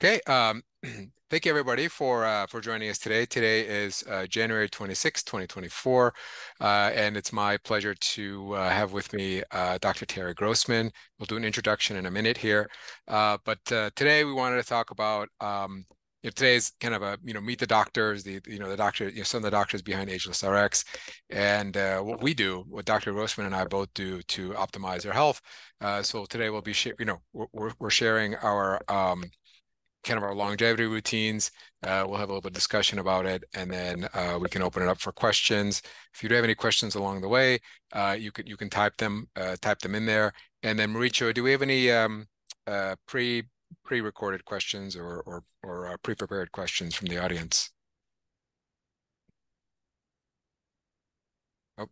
Okay, thank you everybody for joining us today. Today is January 26, 2024, and it's my pleasure to have with me Dr. Terry Grossman. We'll do an introduction in a minute here, but today we wanted to talk about today's kind of a meet the doctors, the doctor, some of the doctors behind AgelessRx, and what we do, what Dr. Grossman and I both do to optimize our health. So today we'll be we're sharing our kind of our longevity routines. We'll have a little bit of discussion about it, and then we can open it up for questions. If you do have any questions along the way, you can type them in there. And then Mauricio, do we have any pre-recorded questions or pre-prepared questions from the audience? Oh,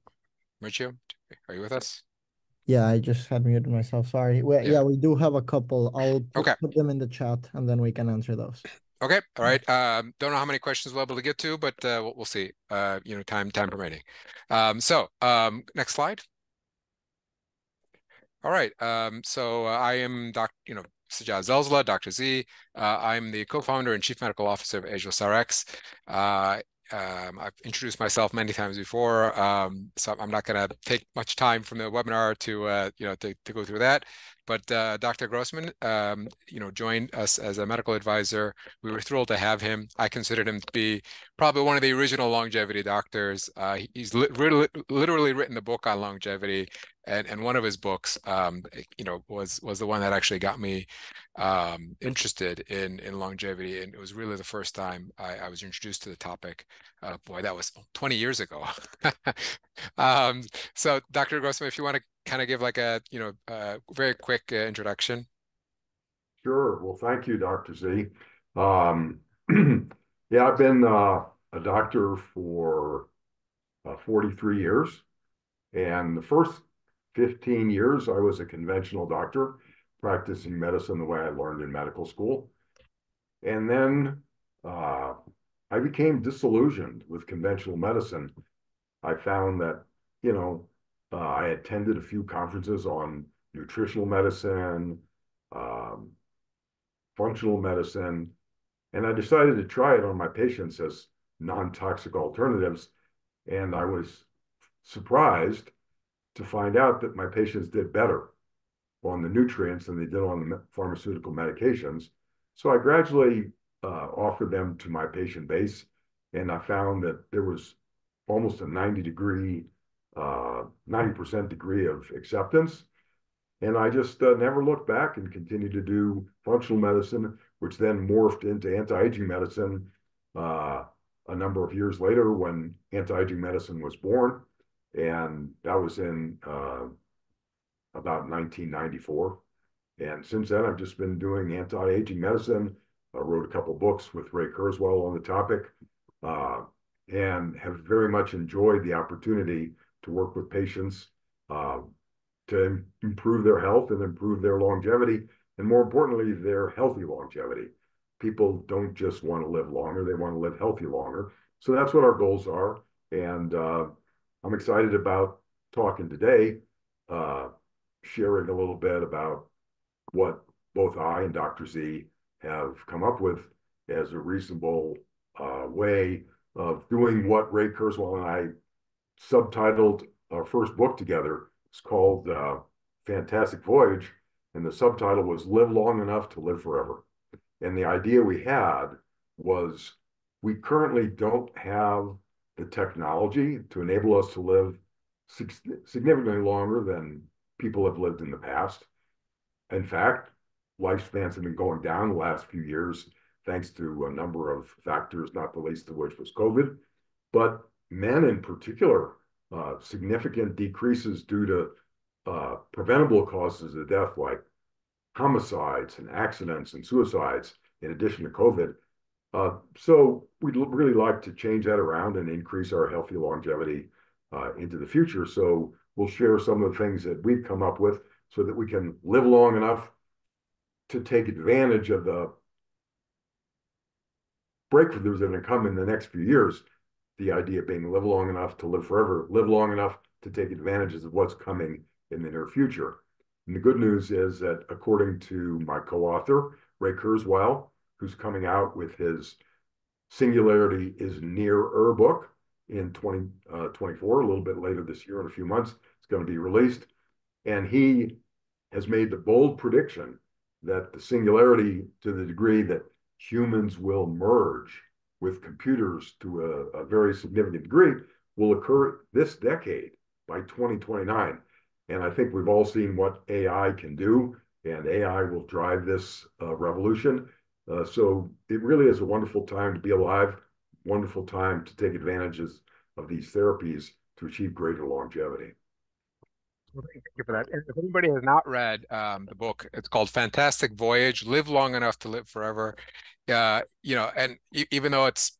Mauricio, are you with us? Yeah, I just had muted myself. Sorry. Yeah, Yeah. we do have a couple. I'll Okay. put them in the chat and then we can answer those. Okay. All right. Don't know how many questions we'll be able to get to, but we'll see. Time permitting. Next slide. All right. So I am Sajjad Zelzala, Dr. Z. I'm the co-founder and chief medical officer of AgelessRx. I've introduced myself many times before, so I'm not going to take much time from the webinar to go through that. But Dr. Grossman, joined us as a medical advisor. We were thrilled to have him. I considered him to be probably one of the original longevity doctors. He's literally written the book on longevity, and one of his books, was the one that actually got me interested in longevity, and it was really the first time I was introduced to the topic. Boy, that was 20 years ago. So Dr. Grossman, if you want to kind of give like a very quick introduction. Sure. Well, thank you, Dr. Z. Um, yeah, I've been a doctor for 43 years, and the first 15 years I was a conventional doctor practicing medicine the way I learned in medical school. And then uh, I became disillusioned with conventional medicine. I found that, I attended a few conferences on nutritional medicine, um, functional medicine, and I decided to try it on my patients as non-toxic alternatives. And I was surprised to find out that my patients did better on the nutrients than they did on the pharmaceutical medications. So I gradually offered them to my patient base, and I found that there was almost a 90% degree of acceptance. And I just never looked back and continued to do functional medicine, which then morphed into anti-aging medicine a number of years later when anti-aging medicine was born. And that was in about 1994. And since then, I've just been doing anti-aging medicine. I wrote a couple books with Ray Kurzweil on the topic, uh, and have very much enjoyed the opportunity to work with patients uh, to improve their health and improve their longevity, and more importantly, their healthy longevity. People don't just want to live longer, they want to live healthy longer. So that's what our goals are. And I'm excited about talking today, uh, sharing a little bit about what both I and Dr. Z have come up with as a reasonable way of doing what Ray Kurzweil and I subtitled our first book together. It's called Fantastic Voyage, and the subtitle was Live Long Enough to Live Forever. And the idea we had was we currently don't have the technology to enable us to live significantly longer than people have lived in the past. In fact, lifespans have been going down the last few years thanks to a number of factors, not the least of which was COVID. But men in particular, significant decreases due to preventable causes of death like homicides and accidents and suicides, in addition to COVID. So we'd really like to change that around and increase our healthy longevity into the future. So we'll share some of the things that we've come up with so that we can live long enough to take advantage of the breakthroughs that are going to come in the next few years. The idea being live long enough to live forever, live long enough to take advantages of what's coming in the near future. And the good news is that according to my co-author, Ray Kurzweil, who's coming out with his Singularity is Nearer book in 2024, a little bit later this year, in a few months, it's going to be released. And he has made the bold prediction that the singularity, to the degree that humans will merge with computers to a very significant degree, will occur this decade by 2029. And I think we've all seen what AI can do, and AI will drive this revolution. So it really is a wonderful time to be alive, wonderful time to take advantages of these therapies to achieve greater longevity. Well, thank you for that. And if anybody has not read the book, it's called Fantastic Voyage, Live Long Enough to Live Forever. And even though it's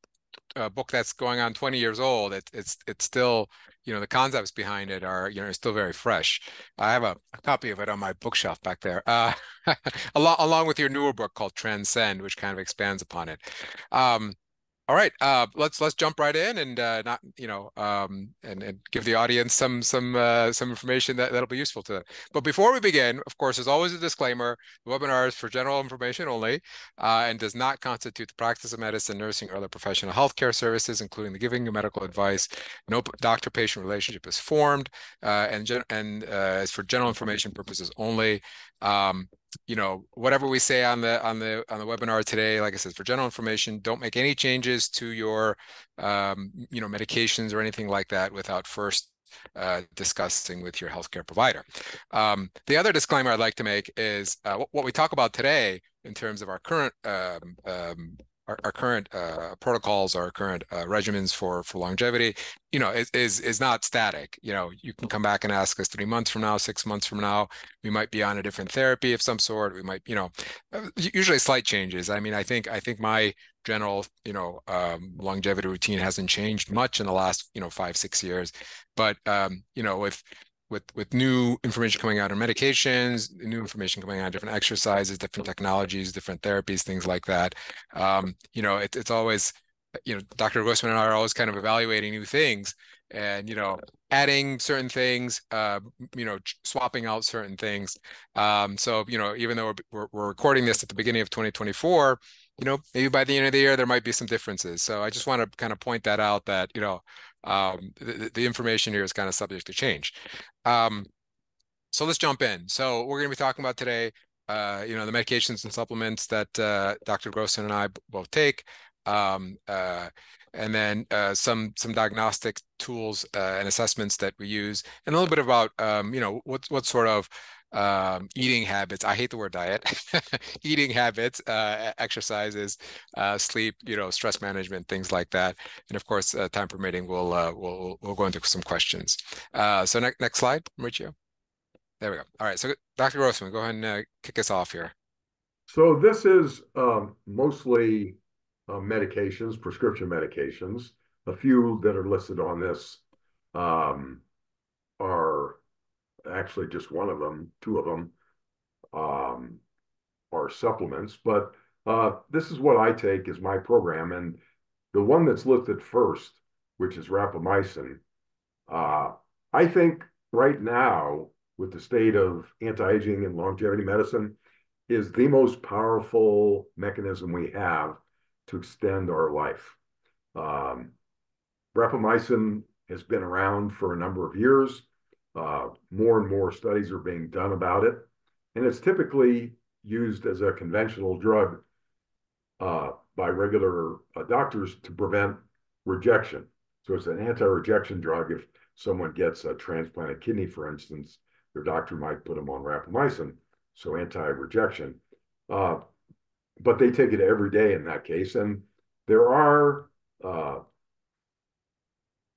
a book that's going on 20 years old, it's still, the concepts behind it are, still very fresh. I have a copy of it on my bookshelf back there, along with your newer book called Transcend, which kind of expands upon it. All right, let's jump right in and not and give the audience some information that'll be useful to them. But before we begin, of course, there's always a disclaimer: the webinar is for general information only, and does not constitute the practice of medicine, nursing, or other professional healthcare services, including the giving of medical advice. No doctor-patient relationship is formed, and is for general information purposes only. Whatever we say on the webinar today, like I said, for general information, don't make any changes to your medications or anything like that without first discussing with your healthcare provider. The other disclaimer I'd like to make is what we talk about today in terms of our current protocols, our current regimens for longevity, is not static. You can come back and ask us 3 months from now, 6 months from now. We might be on a different therapy of some sort. We might, usually slight changes. I mean, I think my general, longevity routine hasn't changed much in the last, 5-6 years. But, with new information coming out on medications, new information coming out on different exercises, different technologies, different therapies, things like that. It's always, Dr. Grossman and I are always kind of evaluating new things and, adding certain things, swapping out certain things. So, even though we're recording this at the beginning of 2024, maybe by the end of the year, there might be some differences. So I just want to kind of point that out that, the information here is kind of subject to change. So let's jump in. So we're going to be talking about today, the medications and supplements that Dr. Grossman and I both take, and then some diagnostic tools and assessments that we use, and a little bit about what sort of eating habits. I hate the word diet. Eating habits, exercises, sleep, stress management, things like that. And of course, time permitting, we'll go into some questions. So next slide, Mauricio. There we go. All right. So Dr. Grossman, go ahead and kick us off here. So this is mostly medications, prescription medications. A few that are listed on this are actually just one of them. 2 of them are supplements. But this is what I take as my program. And the one that's listed first, which is rapamycin, I think right now, with the state of anti-aging and longevity medicine, is the most powerful mechanism we have to extend our life. Rapamycin has been around for a number of years. More and more studies are being done about it. And it's typically used as a conventional drug by regular doctors to prevent rejection. So it's an anti-rejection drug. If someone gets a transplanted kidney, for instance, their doctor might put them on rapamycin, so anti-rejection. But they take it every day in that case. And there are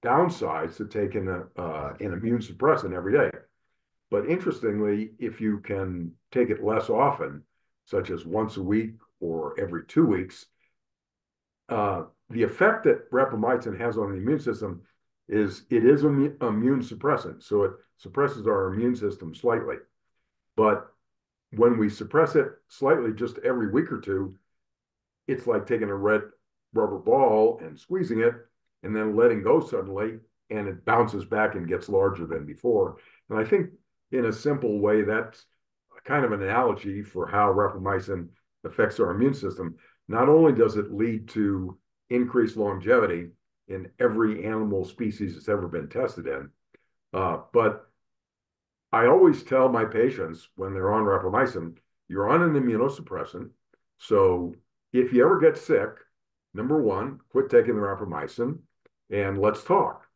downsides to taking an immune suppressant every day. But interestingly, if you can take it less often, such as once a week or every 2 weeks, the effect that rapamycin has on the immune system is it is an immune suppressant. So it suppresses our immune system slightly. But when we suppress it slightly just every week or two, it's like taking a red rubber ball and squeezing it and then letting go suddenly, and it bounces back and gets larger than before. And I think in a simple way, that's kind of an analogy for how rapamycin affects our immune system. Not only does it lead to increased longevity in every animal species that's ever been tested in, but I always tell my patients when they're on rapamycin, you're on an immunosuppressant. So if you ever get sick, number one, quit taking the rapamycin and let's talk,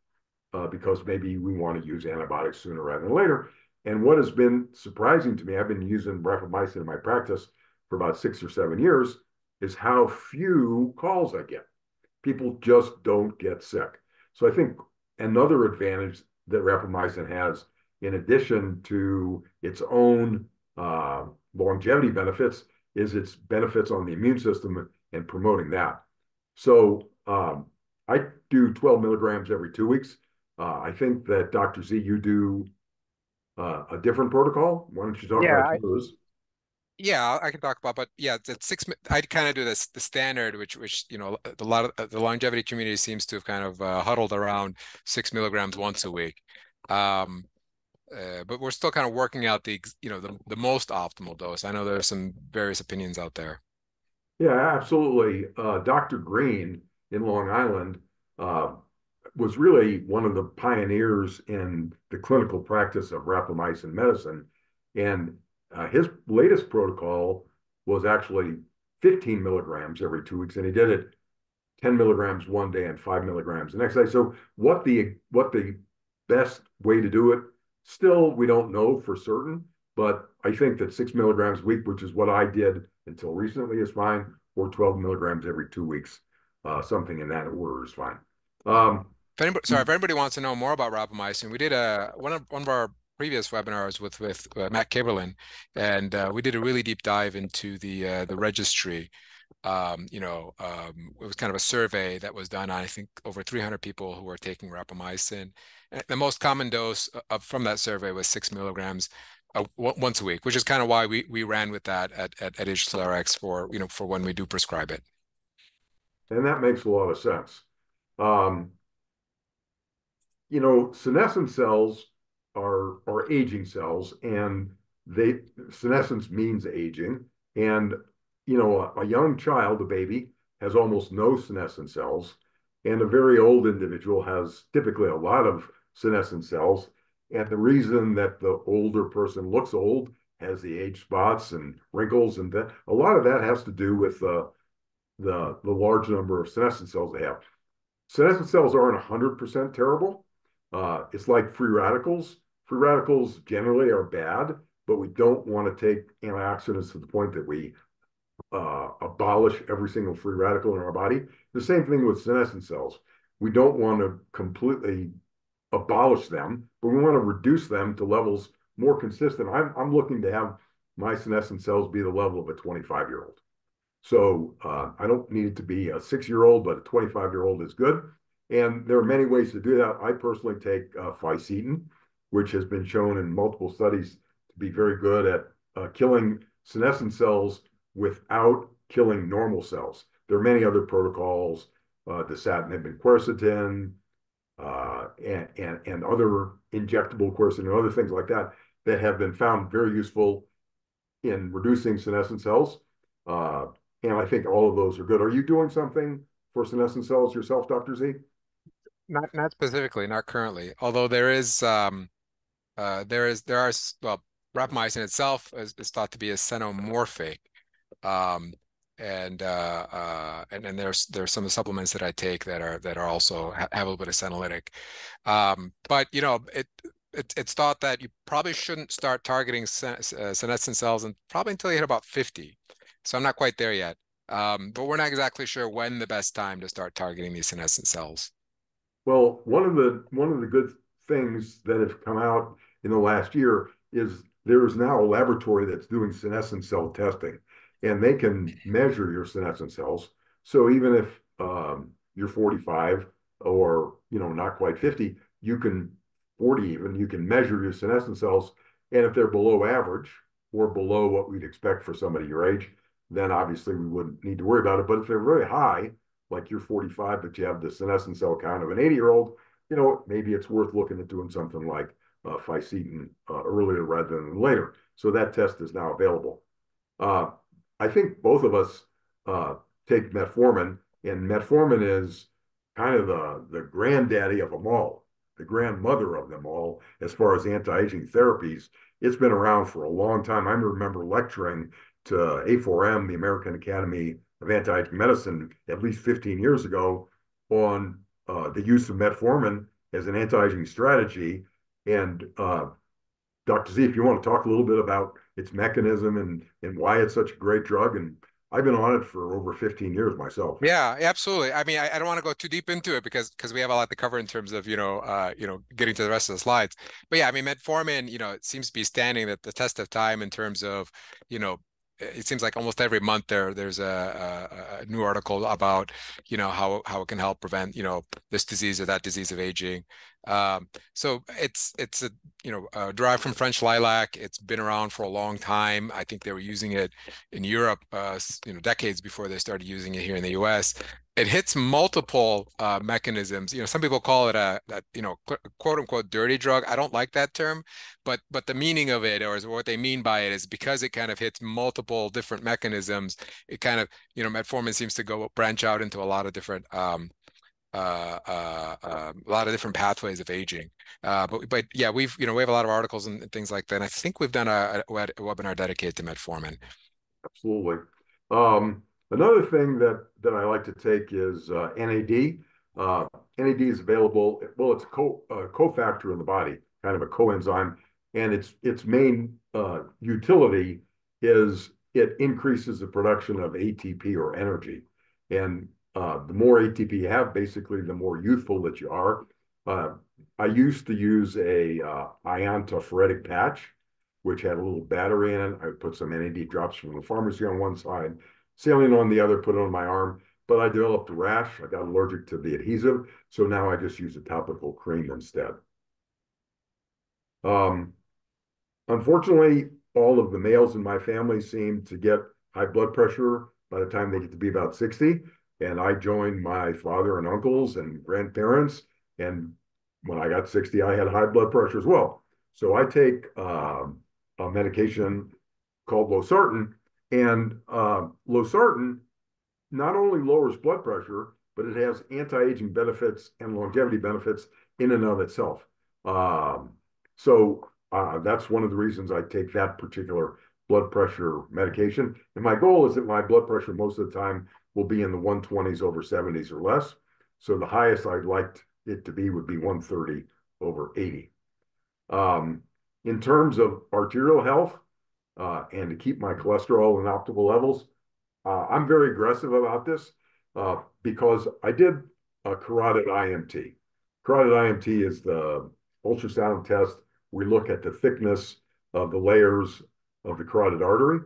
because maybe we want to use antibiotics sooner rather than later. And what has been surprising to me, I've been using rapamycin in my practice for about 6 or 7 years, is how few calls I get. People just don't get sick. So I think another advantage that rapamycin has, in addition to its own longevity benefits, is its benefits on the immune system and promoting that. So I do 12 milligrams every 2 weeks. I think that Dr. Z, you do a different protocol. Why don't you talk Yeah, about yours? yeah, I can talk about, but yeah, it's 6. I kind of do this the standard, which a lot of the longevity community seems to have kind of huddled around 6 milligrams once a week. Um, but we're still kind of working out the most optimal dose. I know there's some various opinions out there. Yeah, absolutely. Dr. Green in Long Island uh, was really one of the pioneers in the clinical practice of rapamycin medicine. And his latest protocol was actually 15 milligrams every 2 weeks, and he did it 10 milligrams one day and 5 milligrams the next day. So what the best way to do it, still we don't know for certain, but I think that 6 milligrams a week, which is what I did until recently, is fine, or 12 milligrams every 2 weeks. Something in that order is fine. If anybody wants to know more about rapamycin, we did one of our previous webinars with Matt Kaberlin, and we did a really deep dive into the registry. It was kind of a survey that was done on, I think, over 300 people who were taking rapamycin. And the most common dose from that survey was 6 milligrams once a week, which is kind of why we ran with that at AgelessRx for when we do prescribe it. And that makes a lot of sense. Um, senescent cells are aging cells, and senescence means aging. And a young child, a baby, has almost no senescent cells, and a very old individual has typically a lot of senescent cells. And the reason that the older person looks old, has the age spots and wrinkles, and that a lot of that has to do with the large number of senescent cells they have. Senescent cells aren't 100% terrible. It's like free radicals. Free radicals generally are bad, but we don't want to take antioxidants to the point that we abolish every single free radical in our body. The same thing with senescent cells. We don't want to completely abolish them, but we want to reduce them to levels more consistent. I'm looking to have my senescent cells be the level of a 25-year-old. So I don't need it to be a 6-year-old, but a 25-year-old is good. And there are many ways to do that. I personally take fisetin, which has been shown in multiple studies to be very good at killing senescent cells without killing normal cells. There are many other protocols, dasatinib and quercetin, and other injectable quercetin and other things like that that have been found very useful in reducing senescent cells. And I think all of those are good. Are you doing something for senescent cells yourself, Dr. Z? Not specifically, not currently. Although there are well, rapamycin itself is thought to be a xenomorphic, um, and then there's some of the supplements that I take that are also have a little bit of senolytic. But it's thought that you probably shouldn't start targeting senescent cells and probably until you hit about 50. So I'm not quite there yet. But we're not exactly sure when the best time to start targeting these senescent cells. Well, one of the good things that have come out in the last year is there is now a laboratory that's doing senescent cell testing, and they can measure your senescent cells. So even if you're 45 or not quite 50, you can 40 even, you can measure your senescent cells, and if they're below average or below what we'd expect for somebody your age, then obviously we wouldn't need to worry about it. But if they're very high, like you're 45, but you have the senescent cell count of an 80-year-old, maybe it's worth looking at doing something like fisetin earlier rather than later. So that test is now available. I think both of us take metformin, and metformin is kind of the granddaddy of them all, the grandmother of them all, as far as anti-aging therapies. It's been around for a long time. I remember lecturing to A4M, the American Academy of Anti-Aging Medicine, at least 15 years ago on the use of metformin as an anti-aging strategy. And Dr. Z, if you want to talk a little bit about its mechanism and why it's such a great drug, and I've been on it for over 15 years myself. Yeah, absolutely. I mean, I don't want to go too deep into it because we have a lot to cover in terms of, getting to the rest of the slides. But yeah, I mean, metformin, it seems to be standing the test of time in terms of, it seems like almost every month there's a new article about, how it can help prevent, this disease or that disease of aging. So it's derived from French lilac. It's been around for a long time. I think they were using it in Europe, decades before they started using it here in the U.S. It hits multiple mechanisms. Some people call it a quote unquote dirty drug. I don't like that term, but the meaning of it, or what they mean by it, is because it kind of hits multiple different mechanisms. It kind of, metformin seems to branch out into a lot of different a lot of different pathways of aging. But yeah, we have a lot of articles and things like that. And I think we've done a webinar dedicated to metformin. Absolutely. Another thing that I like to take is NAD. NAD is available. Well, it's a cofactor in the body, kind of a coenzyme, and its main utility is it increases the production of ATP, or energy. And the more ATP you have, basically, the more youthful that you are. I used to use a iontophoretic patch, which had a little battery in it. I would put some NAD drops from the pharmacy on one side, saline on the other, put it on my arm. But I developed a rash. I got allergic to the adhesive. So now I just use a topical cream instead. Unfortunately, all of the males in my family seem to get high blood pressure by the time they get to be about 60. And I joined my father and uncles and grandparents. And when I got 60, I had high blood pressure as well. So I take a medication called losartan. And losartan not only lowers blood pressure, but it has anti-aging benefits and longevity benefits in and of itself. So that's one of the reasons I take that particular blood pressure medication. And my goal is that my blood pressure most of the time will be in the 120s over 70s or less. So the highest I'd like it to be would be 130 over 80. In terms of arterial health and to keep my cholesterol in optimal levels, I'm very aggressive about this because I did a carotid IMT. Carotid IMT is the ultrasound test. We look at the thickness of the layers of the carotid artery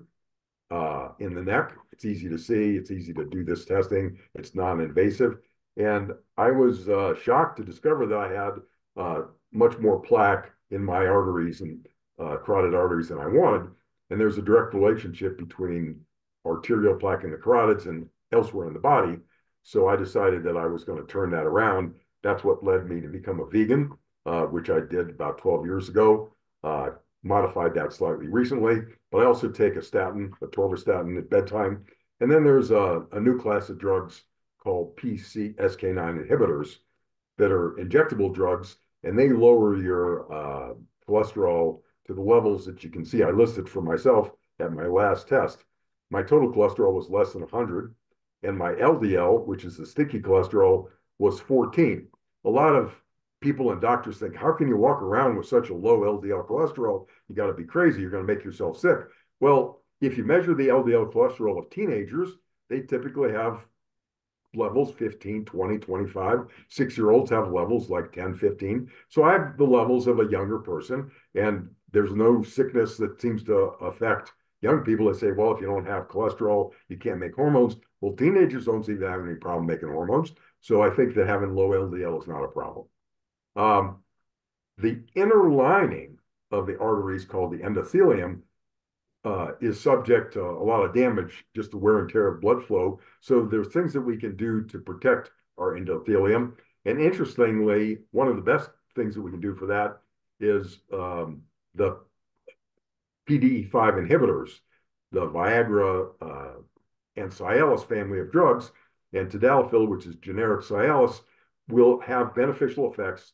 in the neck. It's easy to see. It's easy to do this testing. It's non-invasive. And I was shocked to discover that I had much more plaque in my arteries and carotid arteries than I wanted. And there's a direct relationship between arterial plaque in the carotids and elsewhere in the body. So I decided that I was going to turn that around. That's what led me to become a vegan, which I did about 12 years ago. Modified that slightly recently, but I also take a statin, a atorvastatin at bedtime. And then there's a new class of drugs called PCSK9 inhibitors that are injectable drugs, and they lower your cholesterol to the levels that you can see. I listed for myself at my last test. My total cholesterol was less than 100, and my LDL, which is the sticky cholesterol, was 14. A lot of people and doctors think, how can you walk around with such a low LDL cholesterol? You got to be crazy. You're going to make yourself sick. Well, if you measure the LDL cholesterol of teenagers, they typically have levels 15, 20, 25. 6-year-olds have levels like 10, 15. So I have the levels of a younger person, and there's no sickness that seems to affect young people that say, well, if you don't have cholesterol, you can't make hormones. Well, teenagers don't seem to have any problem making hormones. So I think that having low LDL is not a problem. The inner lining of the arteries, called the endothelium, is subject to a lot of damage, just the wear and tear of blood flow. So there's things that we can do to protect our endothelium. And interestingly, one of the best things that we can do for that is the PDE5 inhibitors, the Viagra and Cialis family of drugs, and tadalafil, which is generic Cialis, will have beneficial effects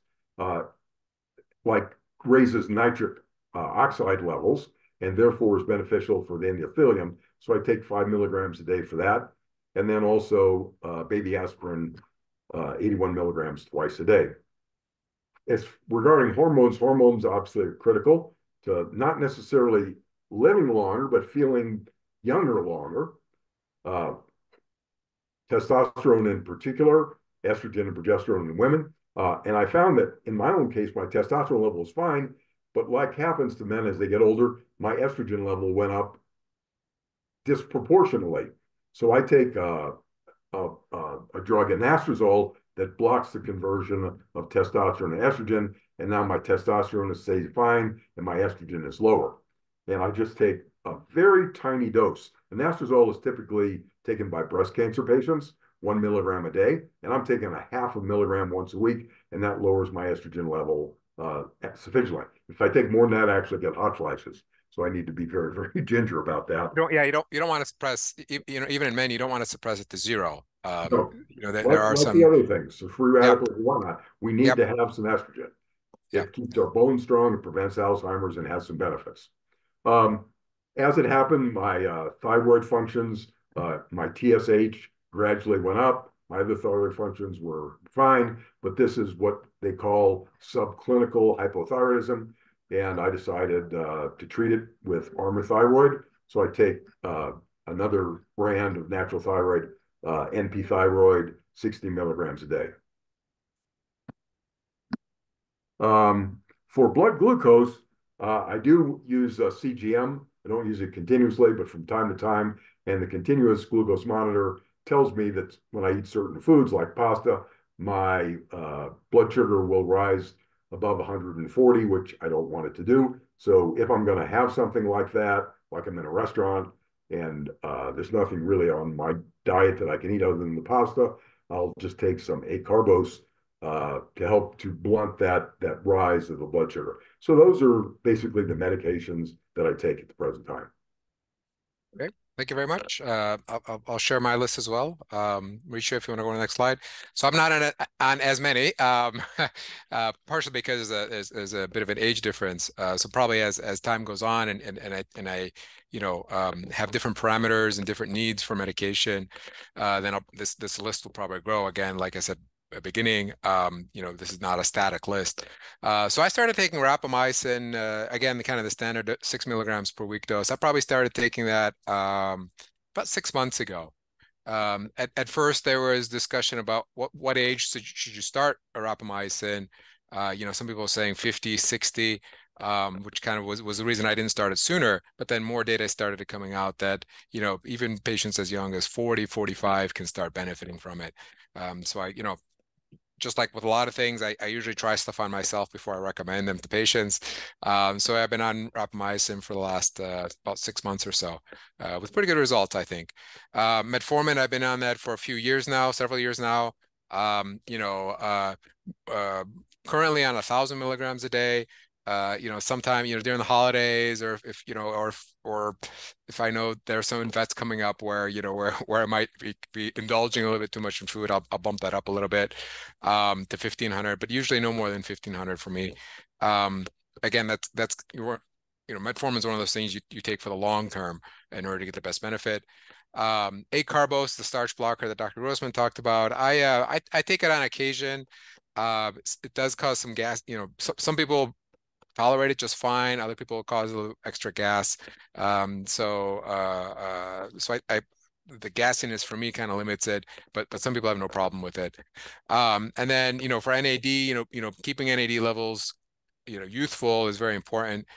like raises nitric oxide levels and therefore is beneficial for the endothelium. So I take 5 milligrams a day for that. And then also baby aspirin, 81 milligrams twice a day. As regarding hormones, hormones obviously are critical to not necessarily living longer, but feeling younger longer. Testosterone in particular, estrogen and progesterone in women. And I found that in my own case, my testosterone level is fine, but like happens to men as they get older, my estrogen level went up disproportionately. So I take a drug, anastrozole, that blocks the conversion of testosterone to estrogen, and now my testosterone stays fine and my estrogen is lower. And I just take a very tiny dose. Anastrozole is typically taken by breast cancer patients, 1 milligram a day, and I'm taking a half a milligram once a week, and that lowers my estrogen level sufficiently. If I take more than that, I actually get hot flashes. So I need to be very, very ginger about that. You don't want to suppress, even in men, you don't want to suppress it to zero. No, There are like some, the other things, the free yep, radicals and whatnot, we need yep, to have some estrogen. yep. It keeps our bones strong, it prevents Alzheimer's, and has some benefits. As it happened, my thyroid functions, my TSH gradually went up. My other thyroid functions were fine, but this is what they call subclinical hypothyroidism. And I decided to treat it with Armour Thyroid. So I take another brand of natural thyroid, NP Thyroid, 60 milligrams a day. For blood glucose, I do use CGM. I don't use it continuously, but from time to time. And the continuous glucose monitor tells me that when I eat certain foods like pasta, my blood sugar will rise above 140, which I don't want it to do. So if I'm going to have something like that, like I'm in a restaurant and there's nothing really on my diet that I can eat other than the pasta, I'll just take some acarbose to help to blunt that rise of the blood sugar. So those are basically the medications that I take at the present time. Okay, thank you very much. I'll share my list as well. Risha, if you want to go to the next slide. So I'm not on as many, partially because there's a bit of an age difference. So probably as time goes on and I have different parameters and different needs for medication, then this list will probably grow. Again, like I said, beginning, this is not a static list. So I started taking rapamycin, again, kind of the standard 6 milligrams per week dose. I probably started taking that about 6 months ago. At first, there was discussion about what age should you start a rapamycin. Some people were saying 50, 60, which kind of was the reason I didn't start it sooner. But then more data started coming out that, even patients as young as 40, 45 can start benefiting from it. So just like with a lot of things, I usually try stuff on myself before I recommend them to patients. So I've been on rapamycin for the last about 6 months or so, with pretty good results, I think. Metformin, I've been on that for a few years now, several years now. Currently on 1,000 milligrams a day. Sometime, during the holidays, or if I know there are some vets coming up where, where I might be indulging a little bit too much in food, I'll bump that up a little bit to 1,500, but usually no more than 1,500 for me. Again, that's metformin is one of those things you take for the long term in order to get the best benefit. Acarbose, the starch blocker that Dr. Grossman talked about, I take it on occasion. It does cause some gas. Some people tolerate it just fine. Other people cause a little extra gas. So the gassiness for me kind of limits it, but some people have no problem with it. And then, for NAD, keeping NAD levels, youthful is very important.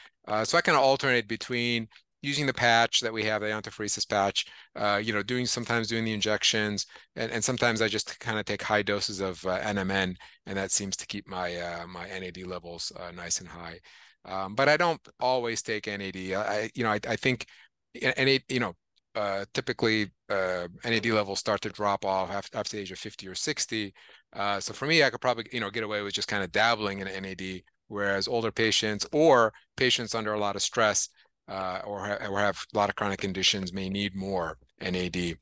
So I kind of alternate between using the patch that we have, the antiphoresis patch, sometimes doing the injections, and sometimes I just kind of take high doses of NMN, and that seems to keep my my NAD levels nice and high. But I don't always take NAD. I think NAD, typically NAD levels start to drop off after the age of 50 or 60. So for me, I could probably get away with just kind of dabbling in NAD whereas older patients or patients under a lot of stress or have a lot of chronic conditions may need more NAD.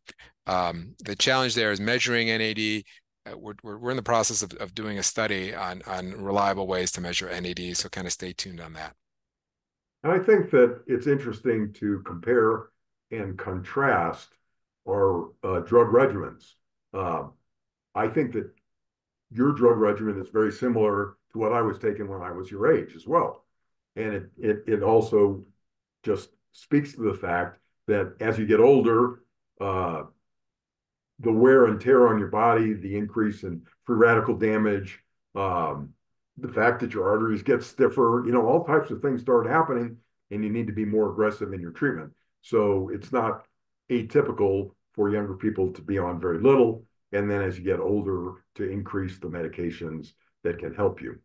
The challenge there is measuring NAD. We're in the process of doing a study on reliable ways to measure NAD, so kind of stay tuned on that. And I think that it's interesting to compare and contrast our drug regimens. I think that your drug regimen is very similar to what I was taking when I was your age as well. And it also just speaks to the fact that as you get older, the wear and tear on your body, the increase in free radical damage, the fact that your arteries get stiffer, all types of things start happening, and you need to be more aggressive in your treatment. So it's not atypical for younger people to be on very little, and then as you get older, to increase the medications that can help you.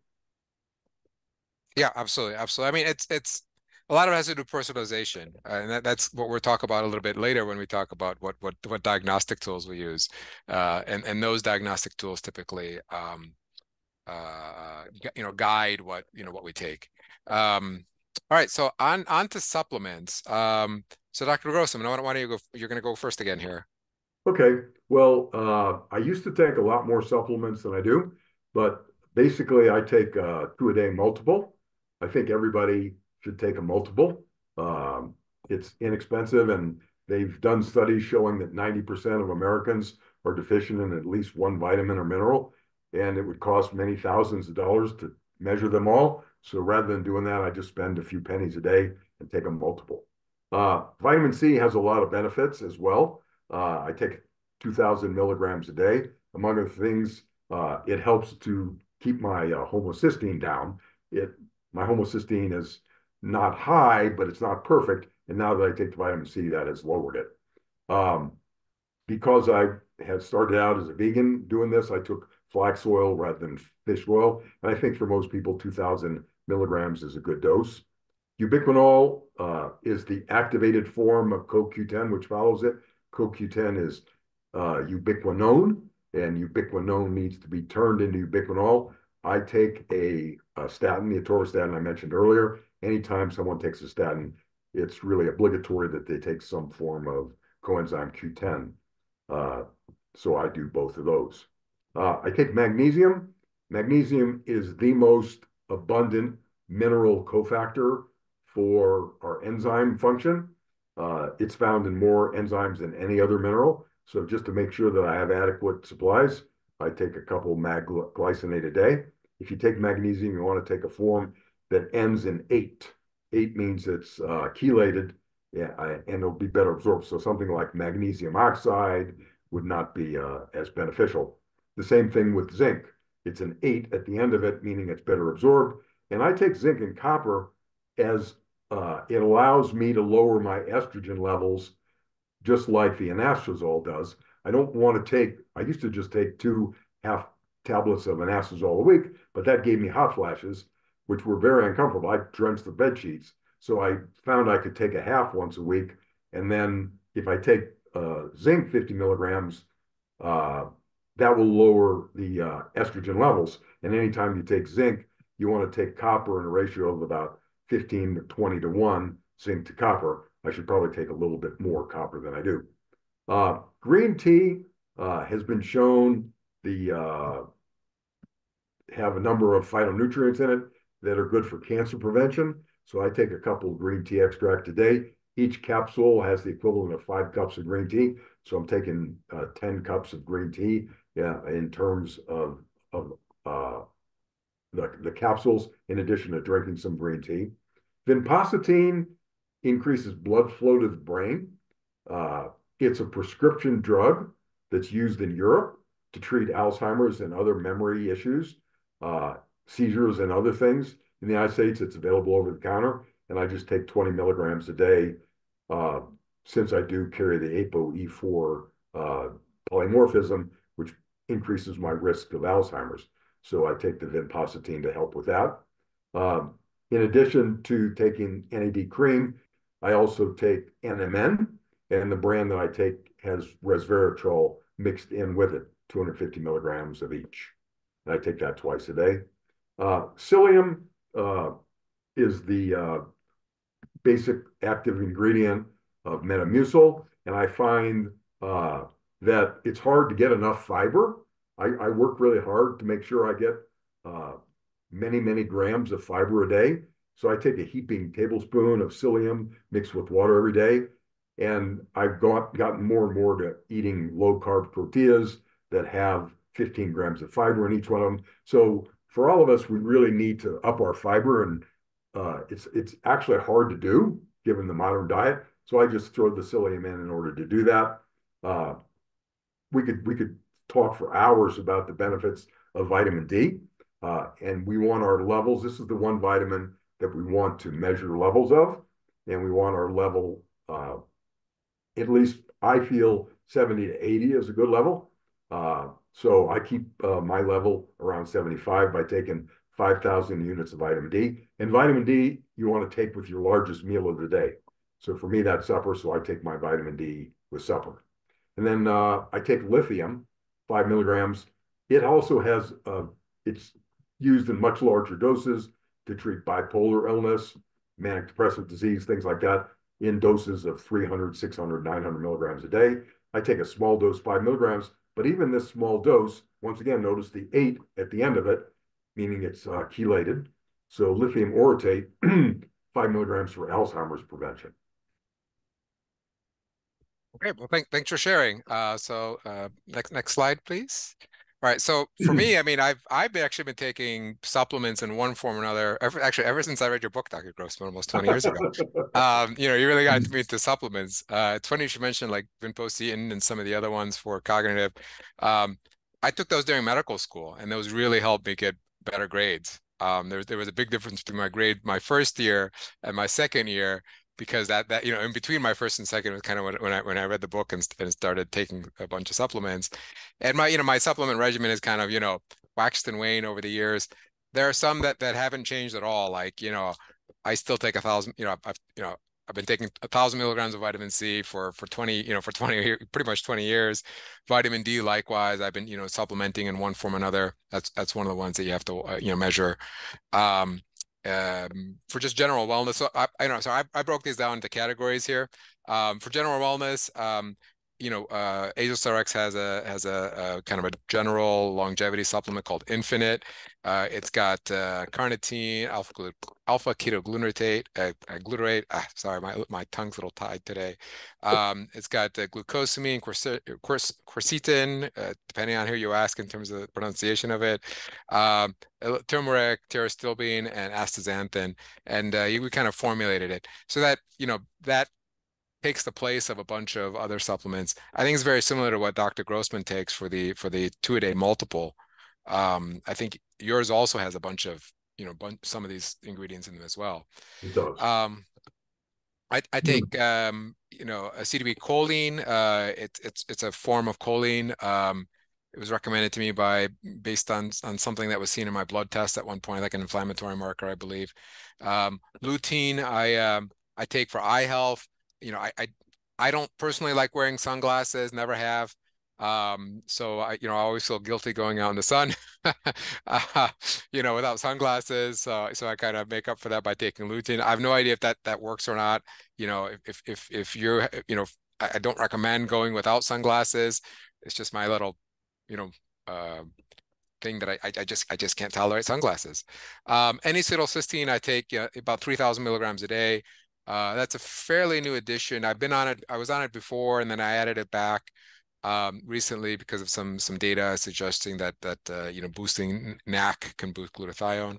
Yeah, absolutely, absolutely. I mean, it's a lot of it has to do with personalization, and that's what we'll talk about a little bit later when we talk about what diagnostic tools we use, and those diagnostic tools typically, guide what we take. All right, so on to supplements. So Dr. Grossman, why don't you go? You're going to go first again here. Okay. Well, I used to take a lot more supplements than I do, but basically I take 2 a day multiple. I think everybody should take a multiple. It's inexpensive, and they've done studies showing that 90% of Americans are deficient in at least one vitamin or mineral, and it would cost many thousands of dollars to measure them all. So rather than doing that, I just spend a few pennies a day and take a multiple. Vitamin C has a lot of benefits as well. I take 2,000 milligrams a day. Among other things, it helps to keep my homocysteine down. My homocysteine is not high, but it's not perfect. And now that I take the vitamin C, that has lowered it. Because I had started out as a vegan doing this, I took flax oil rather than fish oil. And I think for most people, 2,000 milligrams is a good dose. Ubiquinol is the activated form of CoQ10, which follows it. CoQ10 is ubiquinone, and ubiquinone needs to be turned into ubiquinol. I take a statin, the atorvastatin I mentioned earlier. Anytime someone takes a statin, it's really obligatory that they take some form of coenzyme Q10. So I do both of those. I take magnesium. Magnesium is the most abundant mineral cofactor for our enzyme function. It's found in more enzymes than any other mineral. So just to make sure that I have adequate supplies, I take a couple mag glycinate a day. If you take magnesium, you want to take a form that ends in 8. 8 means it's chelated, and it'll be better absorbed. So something like magnesium oxide would not be as beneficial. The same thing with zinc. It's an 8 at the end of it, meaning it's better absorbed. And I take zinc and copper as it allows me to lower my estrogen levels, just like the anastrozole does. I don't want to take, I used to just take 2 half tablets of anastrozole a week, but that gave me hot flashes, which were very uncomfortable. I drenched the bed sheets. So I found I could take a half once a week. And then if I take zinc 50 milligrams, that will lower the estrogen levels. And anytime you take zinc, you want to take copper in a ratio of about 15 to 20 to 1 zinc to copper. I should probably take a little bit more copper than I do. Green tea has been shown have a number of phytonutrients in it that are good for cancer prevention. So I take a couple of green tea extract a day. Each capsule has the equivalent of 5 cups of green tea. So I'm taking 10 cups of green tea in terms of the capsules, in addition to drinking some green tea. Vinpocetine increases blood flow to the brain. It's a prescription drug that's used in Europe to treat Alzheimer's and other memory issues, seizures and other things. In the United States, it's available over the counter, and I just take 20 milligrams a day since I do carry the ApoE4 polymorphism, which increases my risk of Alzheimer's. So I take the vinpocetine to help with that. In addition to taking NAD cream, I also take NMN, and the brand that I take has resveratrol mixed in with it, 250 milligrams of each. And I take that twice a day. Psyllium uh, is the basic active ingredient of Metamucil, and I find that it's hard to get enough fiber. I work really hard to make sure I get many grams of fiber a day. So I take a heaping tablespoon of psyllium mixed with water every day. And I've gotten more and more to eating low carb tortillas that have 15 grams of fiber in each one of them. So for all of us, we really need to up our fiber, and it's actually hard to do given the modern diet. So I just throw the psyllium in order to do that. Uh, we could talk for hours about the benefits of vitamin D, and we want our levels. This is the one vitamin that we want to measure levels of, and we want our level. At least I feel 70 to 80 is a good level. So I keep my level around 75 by taking 5,000 units of vitamin D. And vitamin D you want to take with your largest meal of the day. So for me, that's supper. So I take my vitamin D with supper. And then I take lithium, 5 milligrams. It also has, it's used in much larger doses to treat bipolar illness, manic depressive disease, things like that, in doses of 300, 600, 900 milligrams a day. I take a small dose, 5 milligrams, but even this small dose, once again, notice the 8 at the end of it, meaning it's chelated. So lithium orotate, 5 milligrams for Alzheimer's prevention. Okay, well, thanks for sharing. Next slide, please. All right, so for me, I mean, I've actually been taking supplements in one form or another, ever since I read your book, Dr. Grossman, almost 20 years ago. You know, you really got me into supplements. It's funny you should mention like vinpocetine and some of the other ones for cognitive. I took those during medical school, and those really helped me get better grades. There was a big difference between my grade my first year and my second year, because that you know, in between my first and second was kind of when I read the book and started taking a bunch of supplements. And my supplement regimen is kind of, you know, waxed and waned over the years. There are some that haven't changed at all. Like, you know, I still take 1,000, I've been taking 1,000 milligrams of vitamin C for 20, for 20, pretty much 20 years. Vitamin D, likewise, I've been, supplementing in one form or another. That's one of the ones that you have to, measure. For just general wellness. So I broke these down into categories here. For general wellness, AgelessRx has a kind of a general longevity supplement called Infinite. It's got carnitine, alpha ketoglutarate, glutarate. Sorry, my tongue's a little tied today. It's got glucosamine, quercetin, depending on who you ask in terms of the pronunciation of it. Turmeric, pterostilbene, and astaxanthin, and we kind of formulated it so that that takes the place of a bunch of other supplements. I think it's very similar to what Dr. Grossman takes for the 2-a-day multiple. I think yours also has a bunch of some of these ingredients in them as well. It does. I take acetylcholine. Choline. It's a form of choline. It was recommended to me based on something that was seen in my blood test at one point, like an inflammatory marker, I believe. Lutein, I take for eye health. I don't personally like wearing sunglasses, never have. So I always feel guilty going out in the sun, without sunglasses. So I kind of make up for that by taking lutein. I have no idea if that works or not. If you're, I don't recommend going without sunglasses. It's just my little, thing that I just can't tolerate sunglasses. N-acetylcysteine, I take about 3,000 milligrams a day. That's a fairly new addition. I've been on it. I was on it before, and then I added it back recently because of some data suggesting that boosting NAC can boost glutathione.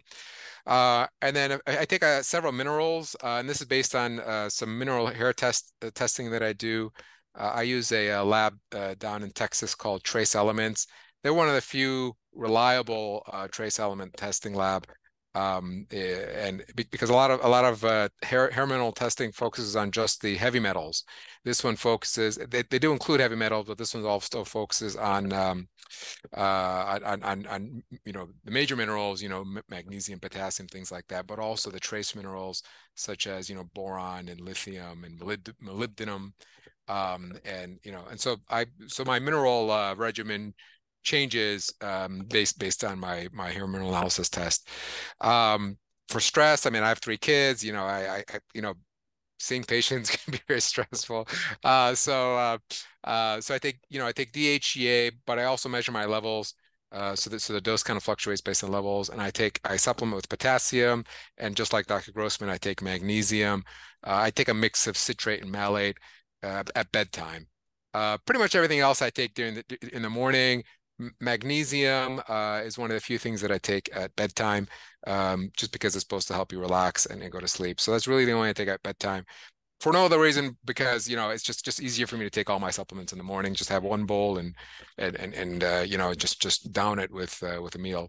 And then I take several minerals, and this is based on some mineral hair testing that I do. I use a lab down in Texas called Trace Elements. They're one of the few reliable trace element testing lab. And because a lot of hair mineral testing focuses on just the heavy metals. This one focuses, they do include heavy metals, but this one also focuses on the major minerals, magnesium, potassium, things like that, but also the trace minerals such as boron and lithium and molybdenum. And so my mineral regimen changes based on my hair mineral analysis test. For stress, I mean, I have 3 kids. Seeing patients can be very stressful. So I take, I take DHEA, but I also measure my levels. So the dose kind of fluctuates based on levels, and I supplement with potassium, and just like Dr. Grossman, I take magnesium. I take a mix of citrate and malate at bedtime. Pretty much everything else I take in the morning. Magnesium is one of the few things that I take at bedtime, just because it's supposed to help you relax and go to sleep. So that's really the only thing I take at bedtime. For no other reason, because it's just easier for me to take all my supplements in the morning. Just have one bowl and just down it with a meal.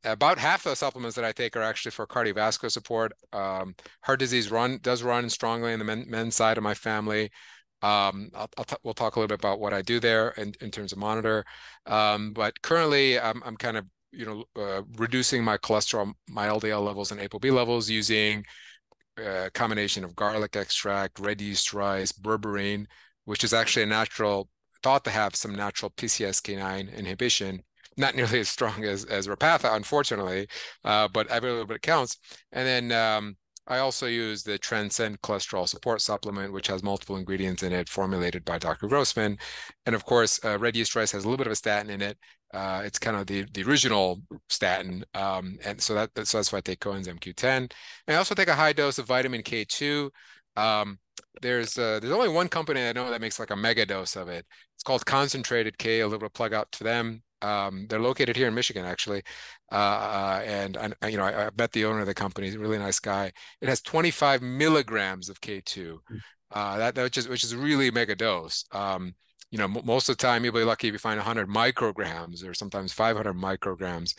About half the supplements that I take are actually for cardiovascular support. Heart disease does run strongly in the men's side of my family. We'll talk a little bit about what I do there in terms of monitor. But currently, I'm kind of reducing my cholesterol, my LDL levels, and ApoB levels using a combination of garlic extract, red yeast rice, berberine, which is actually thought to have some natural PCSK9 inhibition. Not nearly as strong as Repatha, unfortunately, but every little bit counts. And then I also use the Transcend Cholesterol Support Supplement, which has multiple ingredients in it, formulated by Dr. Grossman. And of course, red yeast rice has a little bit of a statin in it. It's kind of the original statin, and so that's why I take coenzyme Q10. And I also take a high dose of vitamin K2. There's only one company I know that makes like a mega dose of it. It's called Concentrated K. A little plug out to them. They're located here in Michigan, actually. And I met the owner of the company. He's a really nice guy. It has 25 milligrams of K2, which is really mega dose. Most of the time you'll be lucky if you find 100 micrograms or sometimes 500 micrograms.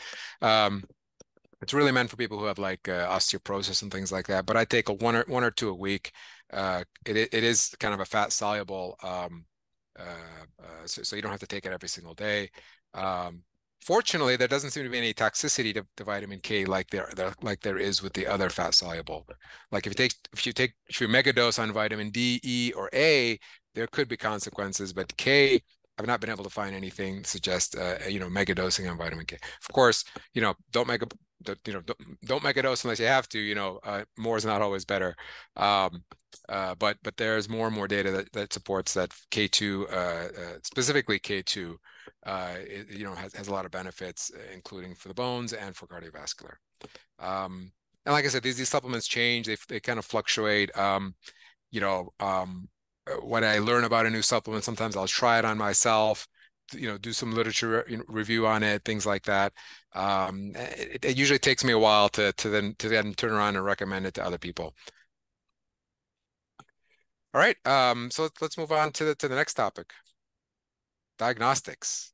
It's really meant for people who have like osteoporosis and things like that. But I take one or two a week. It is kind of a fat soluble, so you don't have to take it every single day. Fortunately, there doesn't seem to be any toxicity to vitamin K like there is with the other fat soluble. Like if you mega dose on vitamin D, E, or A, there could be consequences. But K, I've not been able to find anything suggest mega dosing on vitamin K. Of course, don't mega dose unless you have to. More is not always better. But there's more and more data that supports that K2, specifically K2, has a lot of benefits, including for the bones and for cardiovascular. And like I said, these supplements change; they kind of fluctuate. When I learn about a new supplement, sometimes I'll try it on myself, do some literature review on it, things like that. It usually takes me a while to then turn around and recommend it to other people. All right, so let's move on to the next topic, diagnostics.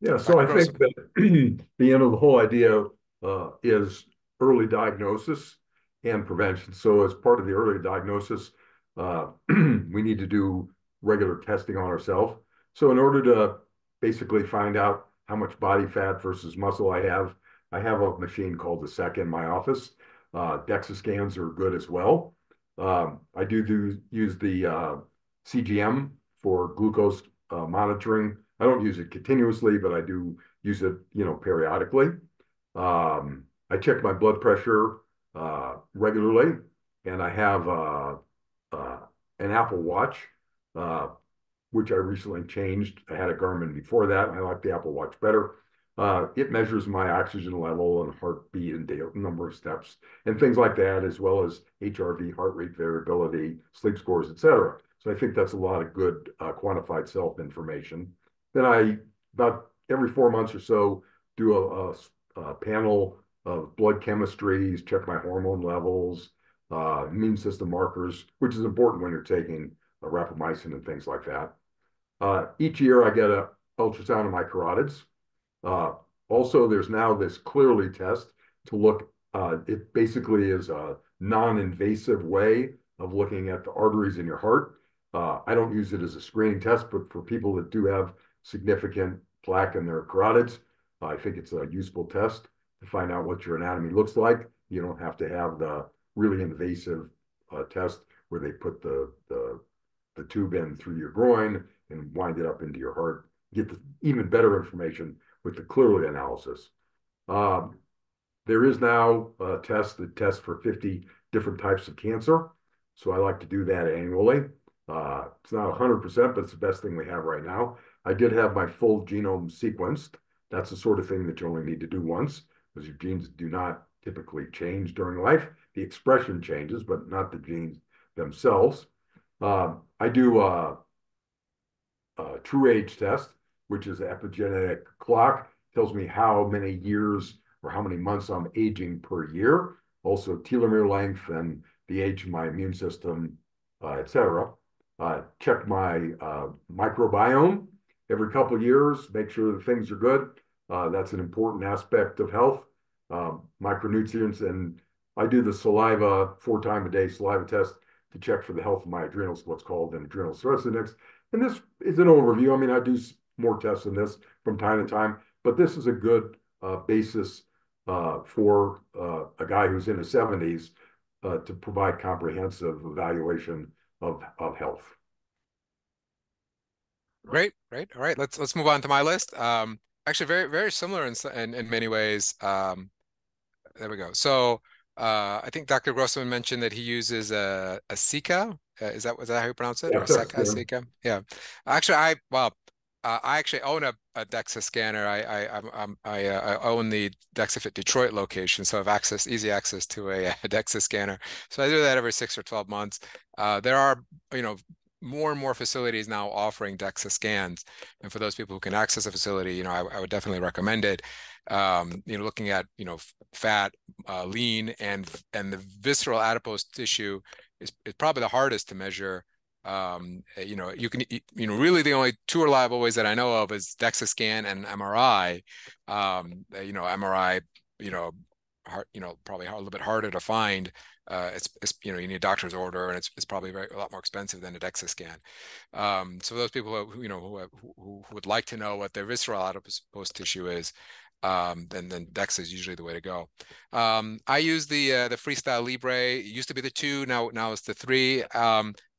Yeah, so I think that the whole idea is early diagnosis and prevention. So as part of the early diagnosis, we need to do regular testing on ourselves. So in order to basically find out how much body fat versus muscle I have a machine called the SEC in my office. DEXA scans are good as well. I do use the CGM for glucose monitoring. I don't use it continuously, but I do use it, periodically. I check my blood pressure regularly, and I have an Apple Watch, which I recently changed. I had a Garmin before that, and I like the Apple Watch better. It measures my oxygen level and heartbeat and number of steps and things like that, as well as HRV, heart rate variability, sleep scores, etc. So I think that's a lot of good quantified self information. Then about every 4 months or so, do a panel of blood chemistries, check my hormone levels, immune system markers, which is important when you're taking rapamycin and things like that. Each year I get an ultrasound of my carotids. Also, there's now this Clearly test to look. It basically is a non-invasive way of looking at the arteries in your heart. I don't use it as a screening test, but for people that do have significant plaque in their carotids, I think it's a useful test to find out what your anatomy looks like. You don't have to have the really invasive test where they put the tube in through your groin and wind it up into your heart. Get the even better information with the Clearly analysis. There is now a test that tests for 50 different types of cancer. So I like to do that annually. It's not 100%, but it's the best thing we have right now. I did have my full genome sequenced. That's the sort of thing that you only need to do once, because your genes do not typically change during life. The expression changes, but not the genes themselves. I do a true age test, which is an epigenetic clock, tells me how many years or how many months I'm aging per year. Also telomere length and the age of my immune system, etc. Check my microbiome every couple of years, make sure that things are good. That's an important aspect of health. Micronutrients, and I do the saliva 4 times a day saliva test to check for the health of my adrenals, what's called an adrenal stress index. And this is an overview. I mean, I do more tests than this from time to time, but this is a good basis for a guy who's in his 70s to provide comprehensive evaluation of health. Great, great. All right, let's move on to my list. Actually, very similar in many ways. There we go. So I think Dr. Grossman mentioned that he uses a Sika. Is that how you pronounce it? Yeah, Or a Sika? Yeah. Actually, I actually own a DEXA scanner. I own the DEXAFit Detroit location, so I have easy access to a DEXA scanner. So I do that every 6 or 12 months. There are, more and more facilities now offering DEXA scans, and for those people who can access a facility, I would definitely recommend it. Looking at fat, lean, and the visceral adipose tissue is probably the hardest to measure. You can, really the only two reliable ways that I know of is DEXA scan and MRI. MRI, probably a little bit harder to find. It's you need a doctor's order, and it's probably a lot more expensive than a DEXA scan. So those people who would like to know what their visceral adipose tissue is, then DEXA is usually the way to go. I use the Freestyle Libre. It used to be the 2, now it's the 3.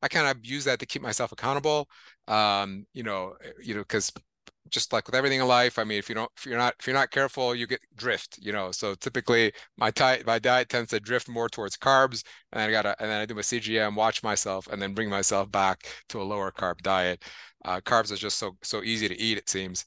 I kind of use that to keep myself accountable. Because just like with everything in life, I mean, if you're not careful, you get drift. So typically my diet tends to drift more towards carbs, and then I do my CGM, watch myself, and then bring myself back to a lower carb diet. Carbs is just so easy to eat, it seems.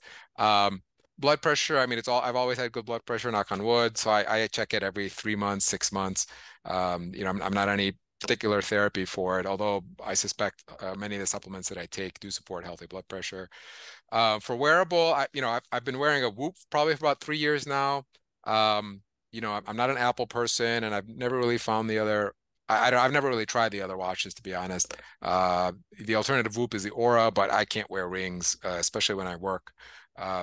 Blood pressure, I mean, I've always had good blood pressure, knock on wood. So I check it every 3 months, 6 months. I'm not any particular therapy for it, although I suspect many of the supplements that I take do support healthy blood pressure. For wearable, I've been wearing a Whoop probably for about 3 years now. I'm not an Apple person, and I've never really found the other. I've never really tried the other watches, to be honest. The alternative Whoop is the Aura, but I can't wear rings, especially when I work.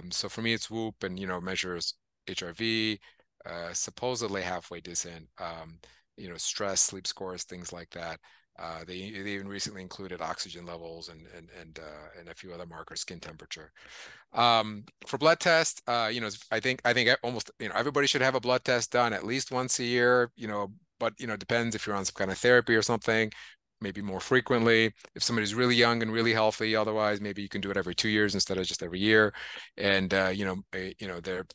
So for me, it's Whoop, and measures HRV, supposedly halfway decent. Stress, sleep scores, things like that. They even recently included oxygen levels and a few other markers, skin temperature. For blood test, I think almost everybody should have a blood test done at least once a year. But depends if you're on some kind of therapy or something. Maybe more frequently if somebody's really young and really healthy. Otherwise, maybe you can do it every 2 years instead of just every year. And they're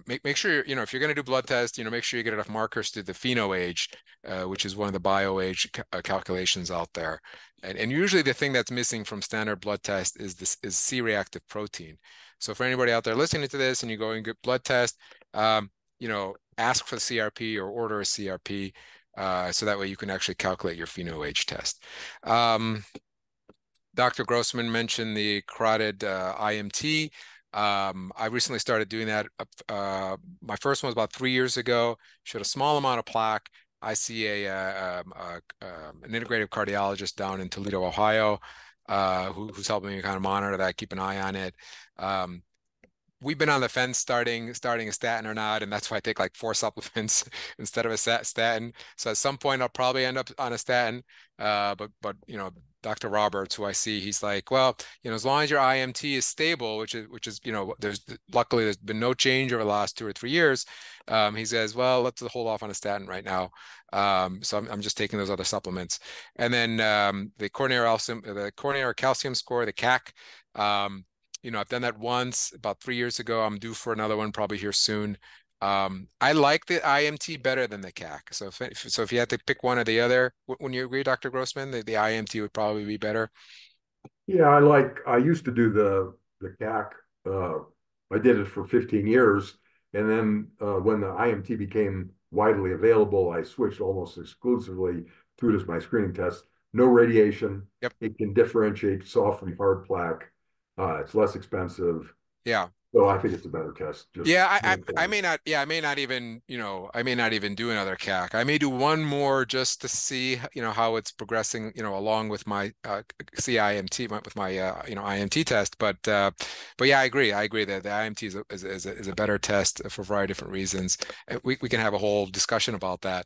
make sure if you're going to do blood tests, make sure you get enough markers to the pheno age, which is one of the bio age calculations out there. And usually the thing that's missing from standard blood test is C-reactive protein. So for anybody out there listening to this and you go and get blood test, ask for the CRP or order a CRP, so that way you can actually calculate your pheno age test. Dr. Grossman mentioned the carotid IMT. I recently started doing that. My first one was about 3 years ago. Showed a small amount of plaque. I see an integrative cardiologist down in Toledo, Ohio, who's helping me kind of monitor that, keep an eye on it. We've been on the fence starting a statin or not, and that's why I take like 4 supplements instead of a statin. So at some point I'll probably end up on a statin. But Dr. Roberts, who I see, he's like, well, as long as your IMT is stable, which is luckily there's been no change over the last 2 or 3 years. He says, well, let's hold off on a statin right now. So I'm just taking those other supplements, and then the coronary calcium score, the CAC. I've done that once about 3 years ago. I'm due for another one probably here soon. I like the IMT better than the CAC. So if you had to pick one or the other, when you agree, Dr. Grossman, the IMT would probably be better. Yeah, I used to do the CAC. I did it for 15 years, and then when the IMT became widely available, I switched almost exclusively to it as my screening test. No radiation. Yep. It can differentiate soft from hard plaque. It's less expensive. Yeah. So I think it's a better test. Just Yeah, I may not, yeah, I may not even, I may not even do another CAC. I may do one more just to see, how it's progressing, along with my CIMT, with my IMT test. But yeah, I agree. I agree that the IMT is a better test for a variety of different reasons. We can have a whole discussion about that.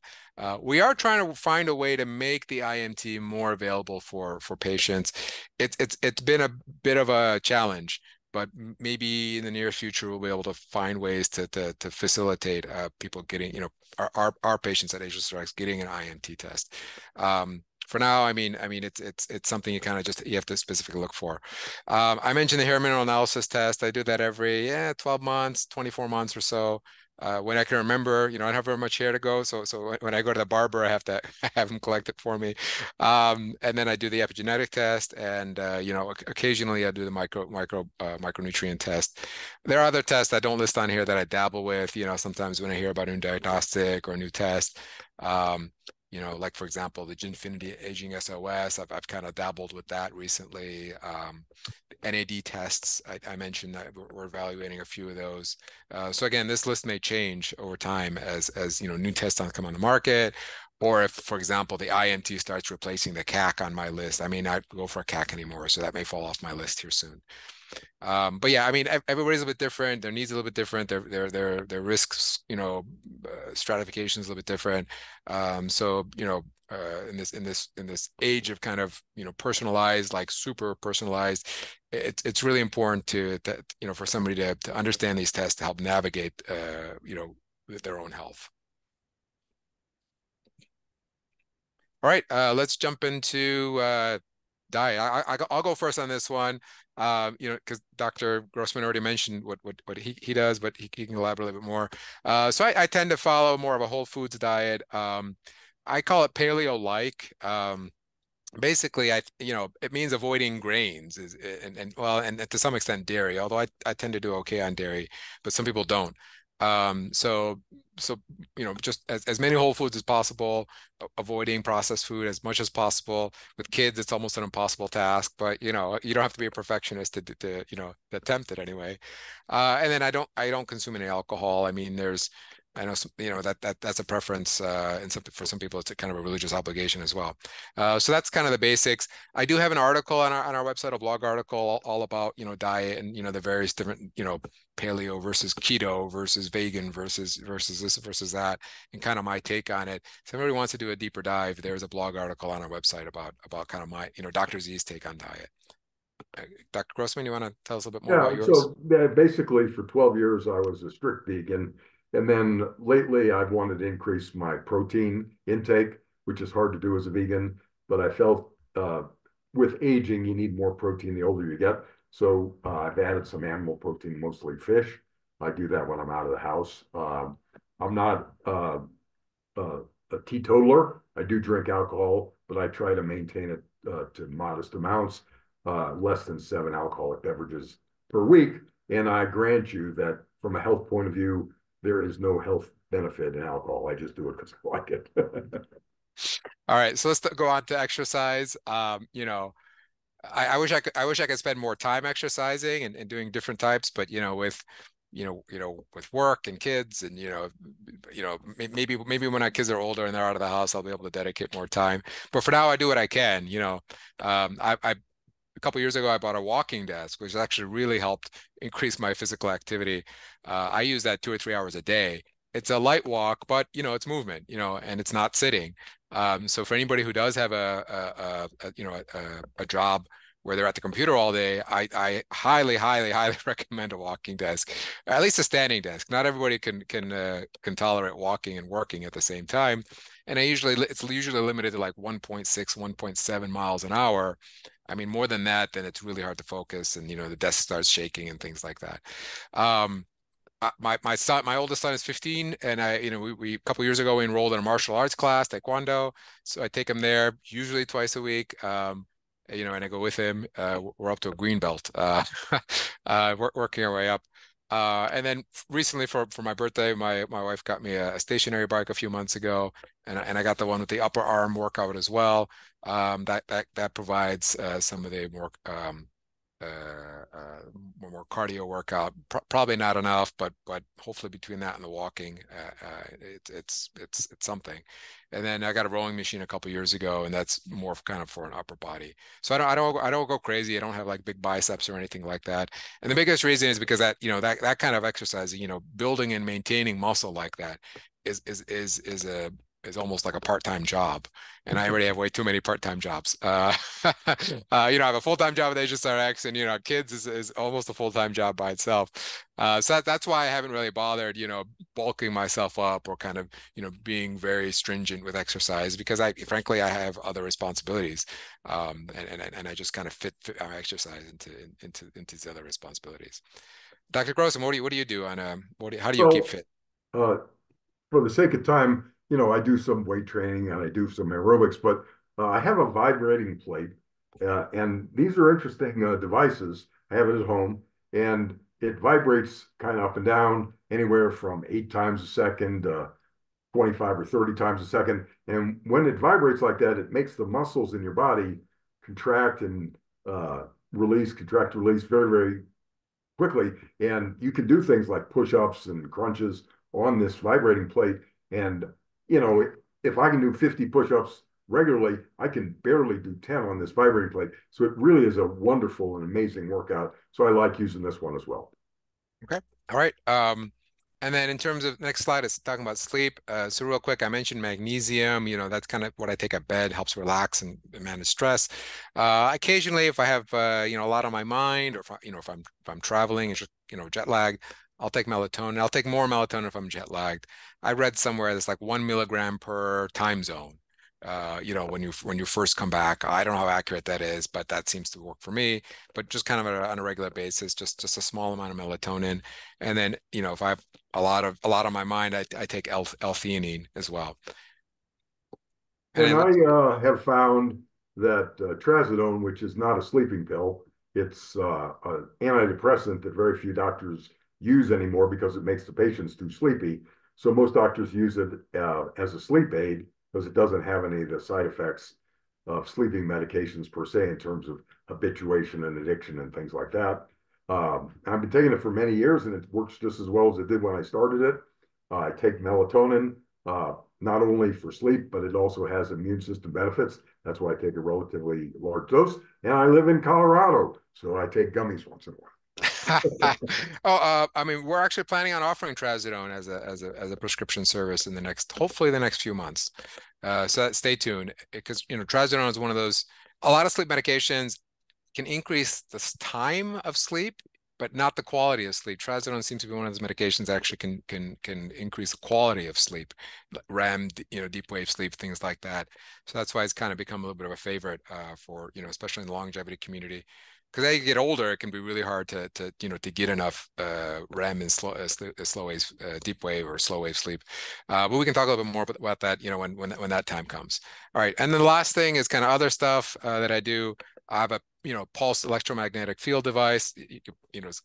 We are trying to find a way to make the IMT more available for patients. It's been a bit of a challenge, but maybe in the near future we'll be able to find ways to facilitate people getting, our patients at AgelessRx getting an IMT test. For now, I mean, it's something you kind of you have to specifically look for. I mentioned the hair mineral analysis test. I do that every 12 months, 24 months or so. When I can remember, I don't have very much hair to go, so when I go to the barber, I have to have him collect it for me. And then I do the epigenetic test, and occasionally I do the micronutrient test. There are other tests I don't list on here that I dabble with. Sometimes when I hear about a new diagnostic or a new test, like for example, the Ginfinity Aging SOS, I've kind of dabbled with that recently. NAD tests, I mentioned that we're evaluating a few of those. So again, this list may change over time as new tests come on the market, or if, for example, the IMT starts replacing the CAC on my list. I may not go for a CAC anymore, so that may fall off my list here soon. But yeah, I mean, everybody's a bit different. Their needs are a little bit different. Their risks, stratification is a little bit different. So in this age of kind of personalized, like super personalized, it's really important that for somebody to understand these tests to help navigate their own health. All right, let's jump into diet. I'll go first on this one. Because Dr. Grossman already mentioned what he does, but he can elaborate a little bit more. So I tend to follow more of a whole foods diet. I call it paleo-like. Basically, it means avoiding grains and to some extent dairy, although I tend to do okay on dairy, but some people don't. So just as many whole foods as possible, avoiding processed food as much as possible. With kids, it's almost an impossible task, but you don't have to be a perfectionist to attempt it anyway. And then I don't consume any alcohol. I mean, I know that's a preference, and for some people it's a kind of a religious obligation as well. So that's kind of the basics. I do have an article on our website, a blog article all about diet and the various different paleo versus keto versus vegan versus this versus that, and kind of my take on it. So if anybody wants to do a deeper dive, there's a blog article on our website about kind of my Dr. Z's take on diet. Dr. Grossman, you want to tell us a little bit more about yours? So basically for 12 years I was a strict vegan. And then lately I've wanted to increase my protein intake, which is hard to do as a vegan, but I felt with aging, you need more protein the older you get. So I've added some animal protein, mostly fish. I do that when I'm out of the house. I'm not a teetotaler. I do drink alcohol, but I try to maintain it to modest amounts, less than 7 alcoholic beverages per week. And I grant you that from a health point of view, there is no health benefit in alcohol. I just do it because I like it. All right, so let's go on to exercise. I wish I could spend more time exercising and doing different types, but with work and kids and maybe when our kids are older and they're out of the house, I'll be able to dedicate more time. But for now, I do what I can. A couple of years ago, I bought a walking desk, which actually really helped increase my physical activity. I use that 2 or 3 hours a day. It's a light walk, but it's movement, and it's not sitting. So for anybody who does have a job where they're at the computer all day, I highly recommend a walking desk, at least a standing desk. Not everybody can tolerate walking and working at the same time. And it's usually limited to like 1.6, 1.7 miles an hour. I mean, more than that, then it's really hard to focus, and the desk starts shaking and things like that. my oldest son is 15, and we a couple years ago we enrolled in a martial arts class, Taekwondo. So I take him there usually twice a week. And I go with him. We're up to a green belt, working our way up. And then recently for my birthday, my wife got me a stationary bike a few months ago, and I got the one with the upper arm workout as well. That provides some of the more cardio workout. Probably not enough, but hopefully between that and the walking, it's something. And then I got a rowing machine a couple years ago, and that's more kind of for an upper body. So I don't go crazy. I don't have like big biceps or anything like that. And the biggest reason is because that kind of exercise, building and maintaining muscle like that is almost like a part-time job, and I already have way too many part-time jobs. I have a full-time job at AgelessRx, and kids is almost a full-time job by itself. So that's why I haven't really bothered, bulking myself up or kind of, being very stringent with exercise, because frankly I have other responsibilities, and I just kind of fit our exercise into these other responsibilities. Dr. Grossman, what do you do on how do you keep fit? Uh, for the sake of time, I do some weight training and I do some aerobics, but I have a vibrating plate, and these are interesting devices. I have it at home, and it vibrates kind of up and down, anywhere from 8 times a second, 25 or 30 times a second. And when it vibrates like that, it makes the muscles in your body contract and release, contract, release very, very quickly. And you can do things like push-ups and crunches on this vibrating plate. And, if I can do 50 push-ups regularly, I can barely do 10 on this vibrating plate. So it really is a wonderful and amazing workout. So I like using this one as well. Okay. All right. And then in terms of next slide is talking about sleep. So real quick, I mentioned magnesium. That's kind of what I take at bed, helps relax and manage stress. Occasionally, if I have a lot on my mind, or if I'm traveling and just jet lag, I'll take melatonin. I'll take more melatonin if I'm jet lagged. I read somewhere that's like 1 milligram per time zone. When you first come back. I don't know how accurate that is, but that seems to work for me. But just kind of on a regular basis, just a small amount of melatonin. And then, if I have a lot on my mind, I take L-theanine as well. And I have found that trazodone, which is not a sleeping pill, it's an antidepressant that very few doctors use anymore because it makes the patients too sleepy. So most doctors use it as a sleep aid, because it doesn't have any of the side effects of sleeping medications per se, in terms of habituation and addiction and things like that. I've been taking it for many years, and it works just as well as it did when I started it. I take melatonin, not only for sleep, but it also has immune system benefits. That's why I take a relatively large dose. And I live in Colorado, so I take gummies once in a while. I mean, we're actually planning on offering trazodone as a prescription service in hopefully the next few months. So stay tuned, because trazodone is one of those. A lot of sleep medications can increase the time of sleep, but not the quality of sleep. Trazodone seems to be one of those medications that actually can increase the quality of sleep, REM, deep wave sleep, things like that. So that's why it's kind of become a little bit of a favorite for especially in the longevity community. Because as you get older, it can be really hard to get enough REM and slow wave, deep wave or slow wave sleep. But we can talk a little bit more about that, when that time comes. All right, and then the last thing is kind of other stuff that I do. I have a pulse electromagnetic field device. It's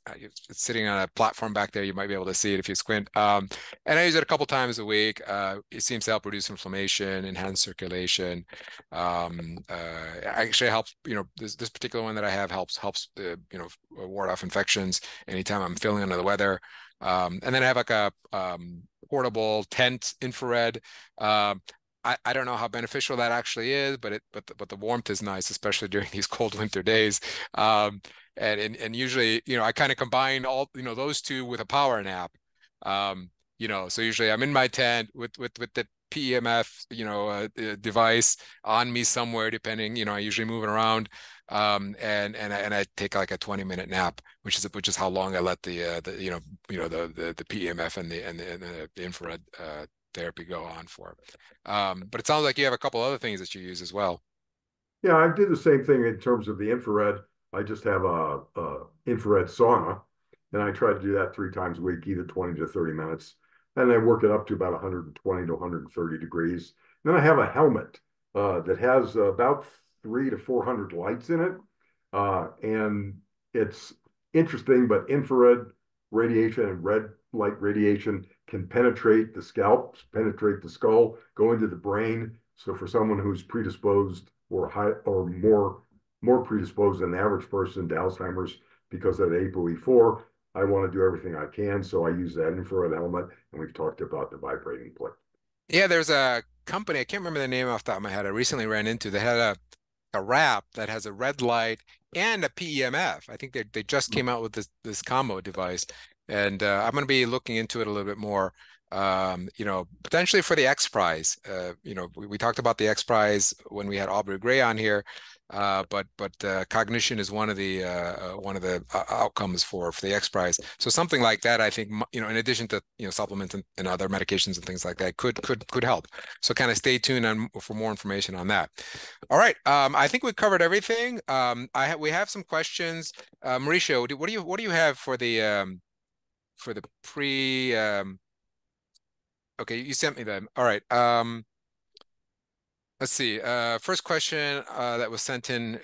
sitting on a platform back there. You might be able to see it if you squint. And I use it a couple times a week. It seems to help reduce inflammation, enhance circulation. Actually helps. This particular one that I have helps ward off infections anytime I'm feeling under the weather. And then I have like a portable tent infrared. I don't know how beneficial that actually is, but the warmth is nice, especially during these cold winter days. And usually, I kind of combine all those two with a power nap. So usually I'm in my tent with the PEMF device on me somewhere, depending. I usually moving around, and I take like a 20-minute nap, which is how long I let the PEMF and the infrared therapy go on for. But it sounds like you have a couple other things that you use as well. Yeah, I do the same thing in terms of the infrared. I just have a infrared sauna, And I try to do that 3 times a week, either 20 to 30 minutes. And I work it up to about 120 to 130 degrees. Then I have a helmet that has about 300 to 400 lights in it. And it's interesting, but infrared radiation and red light radiation can penetrate the scalp, penetrate the skull, go into the brain. So for someone who's predisposed or high or more predisposed than the average person to Alzheimer's because of the ApoE4, I want to do everything I can. So I use that infrared helmet, and we've talked about the vibrating plate. Yeah, there's a company, I can't remember the name off the top of my head, I recently ran into, they had a wrap that has a red light and a PEMF. I think they just came out with this combo device, and I'm going to be looking into it a little bit more. Potentially for the X Prize. We talked about the X Prize when we had Aubrey Gray on here, but cognition is one of the outcomes for the X Prize. So something like that, I think, in addition to supplements and other medications and things like that, could help. So kind of stay tuned for more information on that. All right, I think we covered everything. We have some questions. Mauricio, what do you have for the pre? Okay, you sent me them. All right. Let's see. First question that was sent in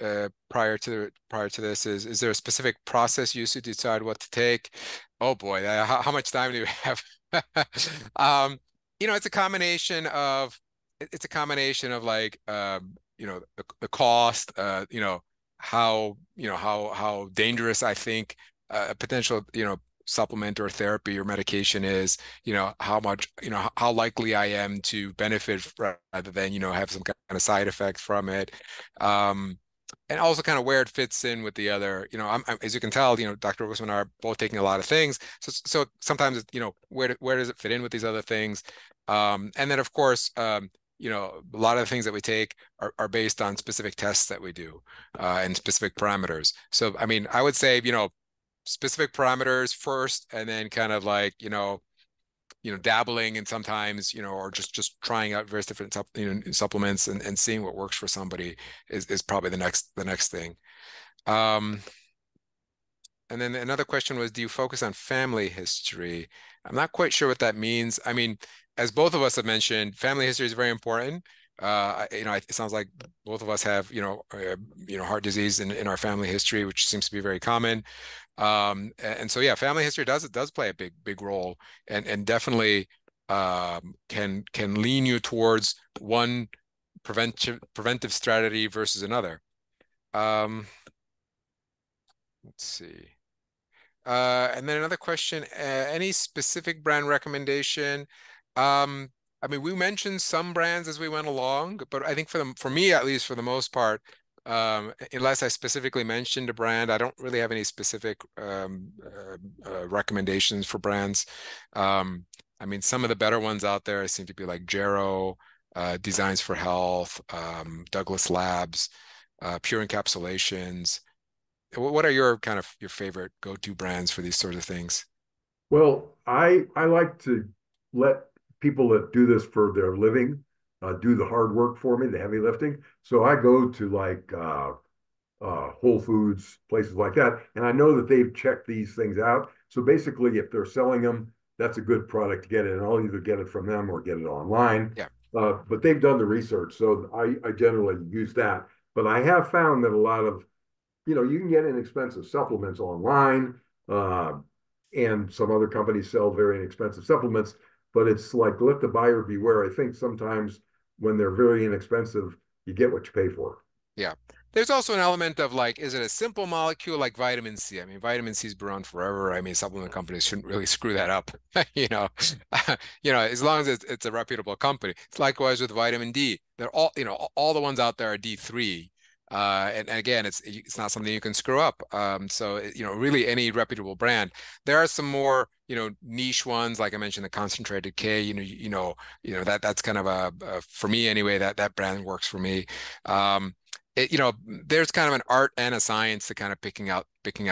prior to this is there a specific process used to decide what to take? Oh boy, how much time do we have? It's a combination of like the cost, how dangerous I think a potential supplement or therapy or medication is, how much, how likely I am to benefit rather than, have some kind of side effect from it. And also kind of where it fits in with the other, as you can tell, Dr. Grossman and I are both taking a lot of things. So sometimes, where does it fit in with these other things? And then of course, a lot of the things that we take are based on specific tests that we do and specific parameters. So, I mean, I would say, specific parameters first, and then kind of like dabbling and sometimes or just trying out various different supplements and seeing what works for somebody is probably the next thing. And then another question was, do you focus on family history? I'm not quite sure what that means. I mean, as both of us have mentioned, family history is very important. It sounds like both of us have heart disease in our family history, which seems to be very common. And so yeah, family history does play a big role, and definitely can lean you towards one preventive strategy versus another. Let's see. And then another question, any specific brand recommendation? I mean, we mentioned some brands as we went along, but I think for me, at least for the most part, unless I specifically mentioned a brand, I don't really have any specific recommendations for brands. I mean, some of the better ones out there seem to be like Gero, Designs for Health, Douglas Labs, Pure Encapsulations. What are your favorite go-to brands for these sorts of things? Well, I like to let people that do this for their living do the hard work for me, the heavy lifting. So I go to like Whole Foods, places like that, and I know that they've checked these things out. So basically, if they're selling them, that's a good product to get it, and I'll either get it from them or get it online. Yeah. But they've done the research, so I generally use that. But I have found that a lot of, you can get inexpensive supplements online, and some other companies sell very inexpensive supplements, but it's like, let the buyer beware. I think sometimes when they're very inexpensive, you get what you pay for. Yeah. There's also an element of like, is it a simple molecule like vitamin C? I mean, vitamin C's been around forever. I mean, supplement companies shouldn't really screw that up, as long as it's a reputable company. It's likewise with vitamin D. They're all the ones out there are D3. And again, it's not something you can screw up. So really any reputable brand. There are some more niche ones, like I mentioned, the concentrated K. That's kind of for me anyway. That brand works for me. There's kind of an art and a science to kind of picking out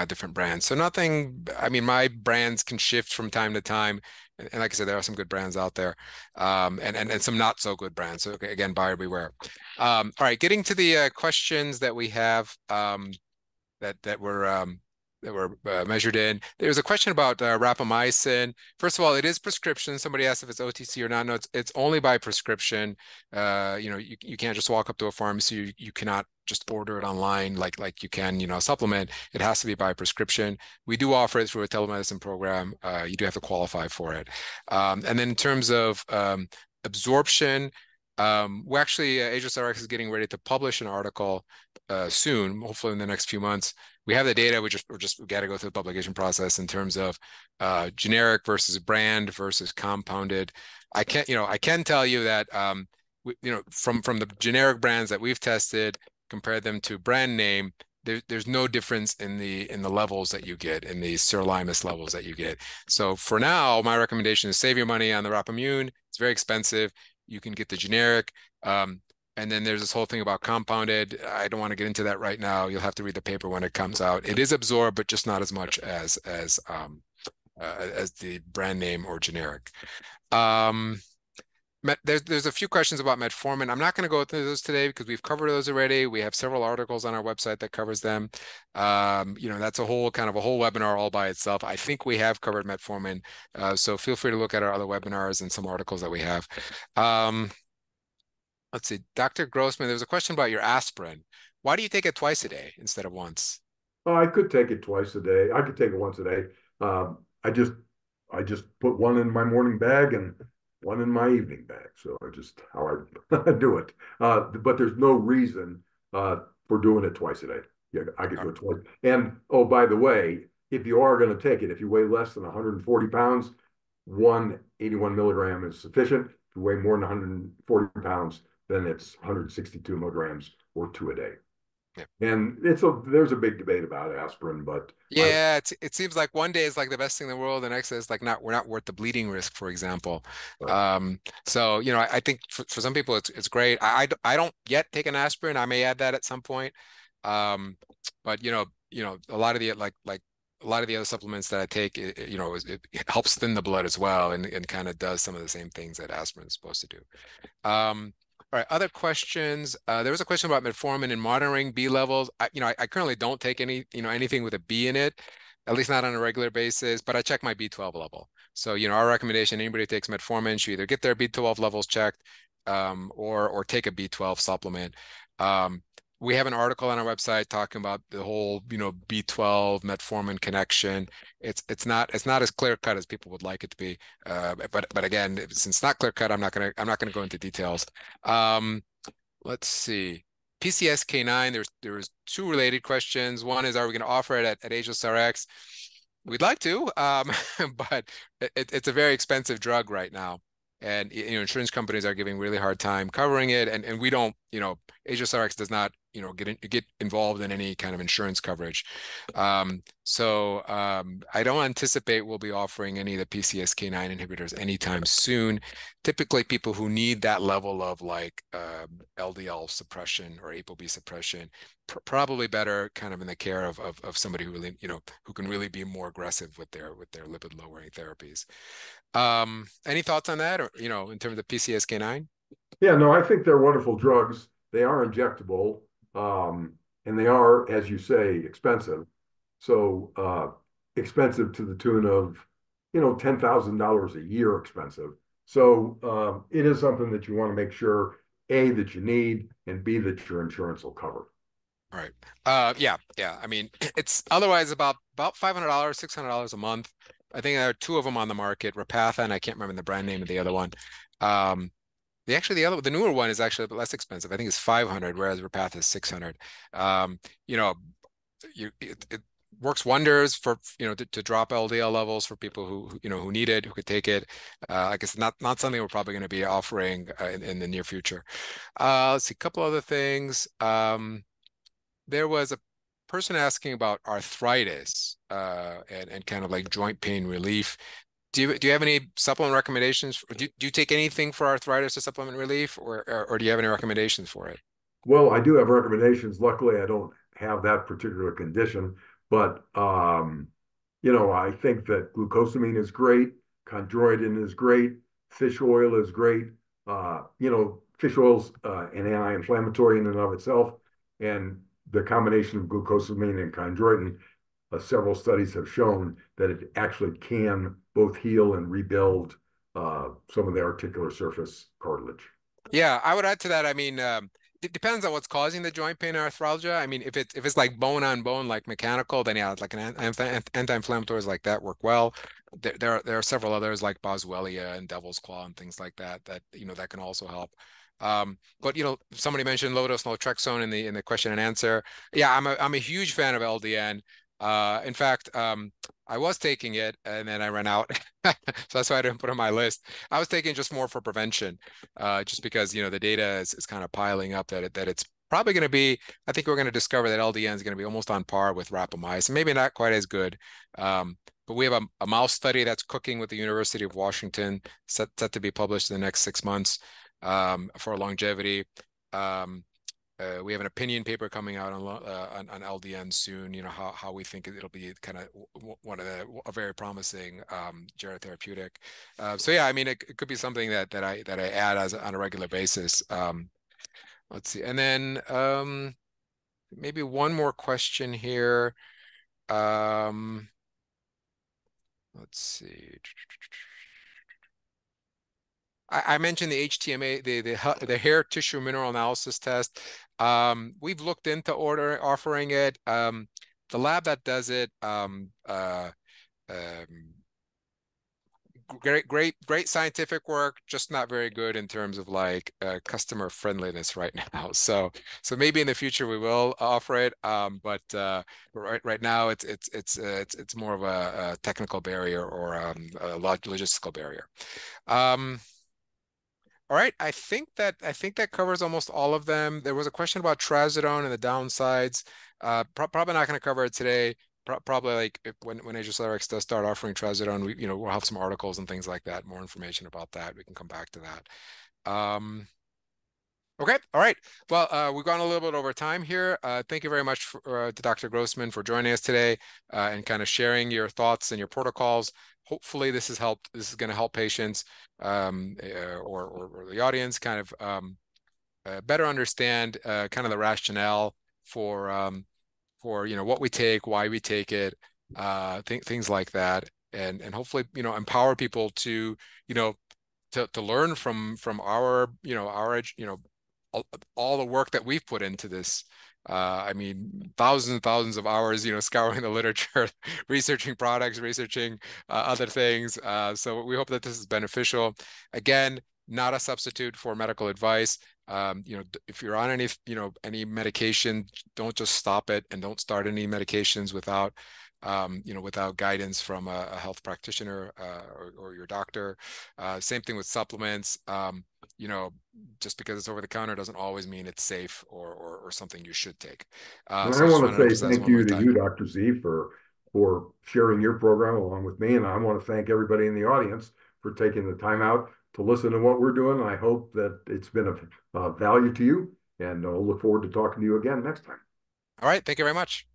different brands. So nothing. I mean, my brands can shift from time to time. And like I said, there are some good brands out there, and some not so good brands. So again, buyer beware. All right, getting to the questions that we have that were that were measured in. There's a question about rapamycin. First of all, it is prescription. Somebody asked if it's OTC or not. No, it's only by prescription. You can't just walk up to a pharmacy. You cannot just order it online like you can, a supplement. It has to be by prescription. We do offer it through a telemedicine program. You do have to qualify for it. And then in terms of absorption, we actually, AgelessRx is getting ready to publish an article soon, hopefully in the next few months. We have the data. We got to go through the publication process in terms of generic versus brand versus compounded. I can tell you that from the generic brands that we've tested, compare them to brand name, there's no difference in the levels that you get, in the sirolimus levels that you get. So for now, my recommendation is save your money on the Rapamune. It's very expensive. You can get the generic. And then there's this whole thing about compounded. I don't want to get into that right now. You'll have to read the paper when it comes out. It is absorbed, but just not as much as the brand name or generic. There's a few questions about metformin. I'm not going to go through those today because we've covered those already. We have several articles on our website that covers them. That's a whole webinar all by itself. I think we have covered metformin. So feel free to look at our other webinars and some articles that we have. Let's see, Dr. Grossman, there was a question about your aspirin. Why do you take it twice a day instead of once? Oh, I could take it twice a day. I could take it once a day. I just put one in my morning bag and one in my evening bag. So I just how I do it. But there's no reason for doing it twice a day. Yeah, I could go twice. And oh, by the way, if you are going to take it, if you weigh less than 140 pounds, 181 milligram is sufficient. If you weigh more than 140 pounds, then it's 162 milligrams or 2 a day. Yeah. And there's a big debate about aspirin, but yeah, it seems like one day is like the best thing in the world, the next day is like we're not worth the bleeding risk, for example. So I think for some people it's great. I don't yet take an aspirin. I may add that at some point. But a lot of the a lot of the other supplements that I take, it helps thin the blood as well, and kind of does some of the same things that aspirin is supposed to do. All right, other questions. There was a question about metformin and monitoring B levels. I currently don't take anything with a B in it, at least not on a regular basis, but I check my B12 level. So, our recommendation, anybody who takes metformin should either get their B12 levels checked, or take a B12 supplement. We have an article on our website talking about the whole, B12 metformin connection. It's not as clear cut as people would like it to be. But again, since it's not clear cut, I'm not gonna go into details. Let's see. PCSK9. There's two related questions. One is, are we going to offer it at AgelessRx? We'd like to, but it's a very expensive drug right now. And insurance companies are giving really hard time covering it, and we don't, AgelessRx does not, get involved in any kind of insurance coverage. So I don't anticipate we'll be offering any of the PCSK9 inhibitors anytime soon. Typically, people who need that level of LDL suppression or ApoB suppression, probably better kind of in the care of somebody who really, who can really be more aggressive with their lipid lowering therapies. Any thoughts on that, or in terms of PCSK9? Yeah, no, I think they're wonderful drugs. They are injectable, and they are, as you say, expensive. So expensive to the tune of, $10,000 a year expensive. So it is something that you want to make sure, A, that you need, and B, that your insurance will cover. All right. Yeah. I mean, it's otherwise about $500, $600 a month. I think there are two of them on the market, Repatha, and I can't remember the brand name of the other one. The newer one is actually a bit less expensive. I think it's 500, whereas Repatha is 600. It works wonders for to drop LDL levels for people who need it, who could take it. I guess not something we're probably going to be offering in the near future. Let's see, a couple other things. There was a person asking about arthritis and kind of like joint pain relief. Do you have any supplement recommendations? Do you take anything for arthritis or supplement relief, or do you have any recommendations for it? Well, I do have recommendations. Luckily, I don't have that particular condition, but I think that glucosamine is great, chondroitin is great, fish oil is great. Fish oil's an anti-inflammatory in and of itself, and the combination of glucosamine and chondroitin several studies have shown that it actually can both heal and rebuild some of the articular surface cartilage. Yeah, I would add to that. I mean, it depends on what's causing the joint pain or arthralgia. I mean, if it's like bone on bone, like mechanical, then yeah, like anti-inflammatories like that work well. There are several others like Boswellia and Devil's Claw and things like that that can also help. But somebody mentioned low-dose naltrexone in the question and answer. Yeah, I'm a huge fan of LDN. In fact, I was taking it and then I ran out, so that's why I didn't put it on my list. I was taking just more for prevention, just because the data is kind of piling up that it's probably going to be. I think we're going to discover that LDN is going to be almost on par with rapamycin, maybe not quite as good. But we have a mouse study that's cooking with the University of Washington, set to be published in the next 6 months for longevity. We have an opinion paper coming out on LDN soon. How we think it'll be kind of a very promising gerotherapeutic. So yeah, I mean it could be something that I add on a regular basis. Let's see, and then maybe one more question here. Let's see. I mentioned the HTMA, the hair tissue mineral analysis test. We've looked into offering it. The lab that does it, great scientific work, just not very good in terms of like customer friendliness right now. So maybe in the future we will offer it. But right now it's more of a technical barrier or a logistical barrier. All right, I think that covers almost all of them. There was a question about trazodone and the downsides. Probably not going to cover it today. Probably like when AgelessRx does start offering trazodone, we'll have some articles and things like that, more information about that. We can come back to that. Okay, all right. Well, we've gone a little bit over time here. Thank you very much to Dr. Grossman for joining us today and kind of sharing your thoughts and your protocols. Hopefully this has helped. This is going to help patients or the audience kind of better understand kind of the rationale for what we take, why we take it, things like that, and hopefully empower people to to learn from our all the work that we've put into this. I mean, thousands and thousands of hours, scouring the literature, researching products, researching other things. So we hope that this is beneficial. Again, not a substitute for medical advice. If you're on any medication, don't just stop it and don't start any medications without without guidance from a health practitioner or your doctor. Same thing with supplements. Just because it's over the counter doesn't always mean it's safe or something you should take. And So I I just want want to to say emphasize thank one more you to time. you, Dr. Z, for sharing your program along with me. And I want to thank everybody in the audience for taking the time out to listen to what we're doing. I hope that it's been of value to you, and I'll look forward to talking to you again next time. All right. Thank you very much.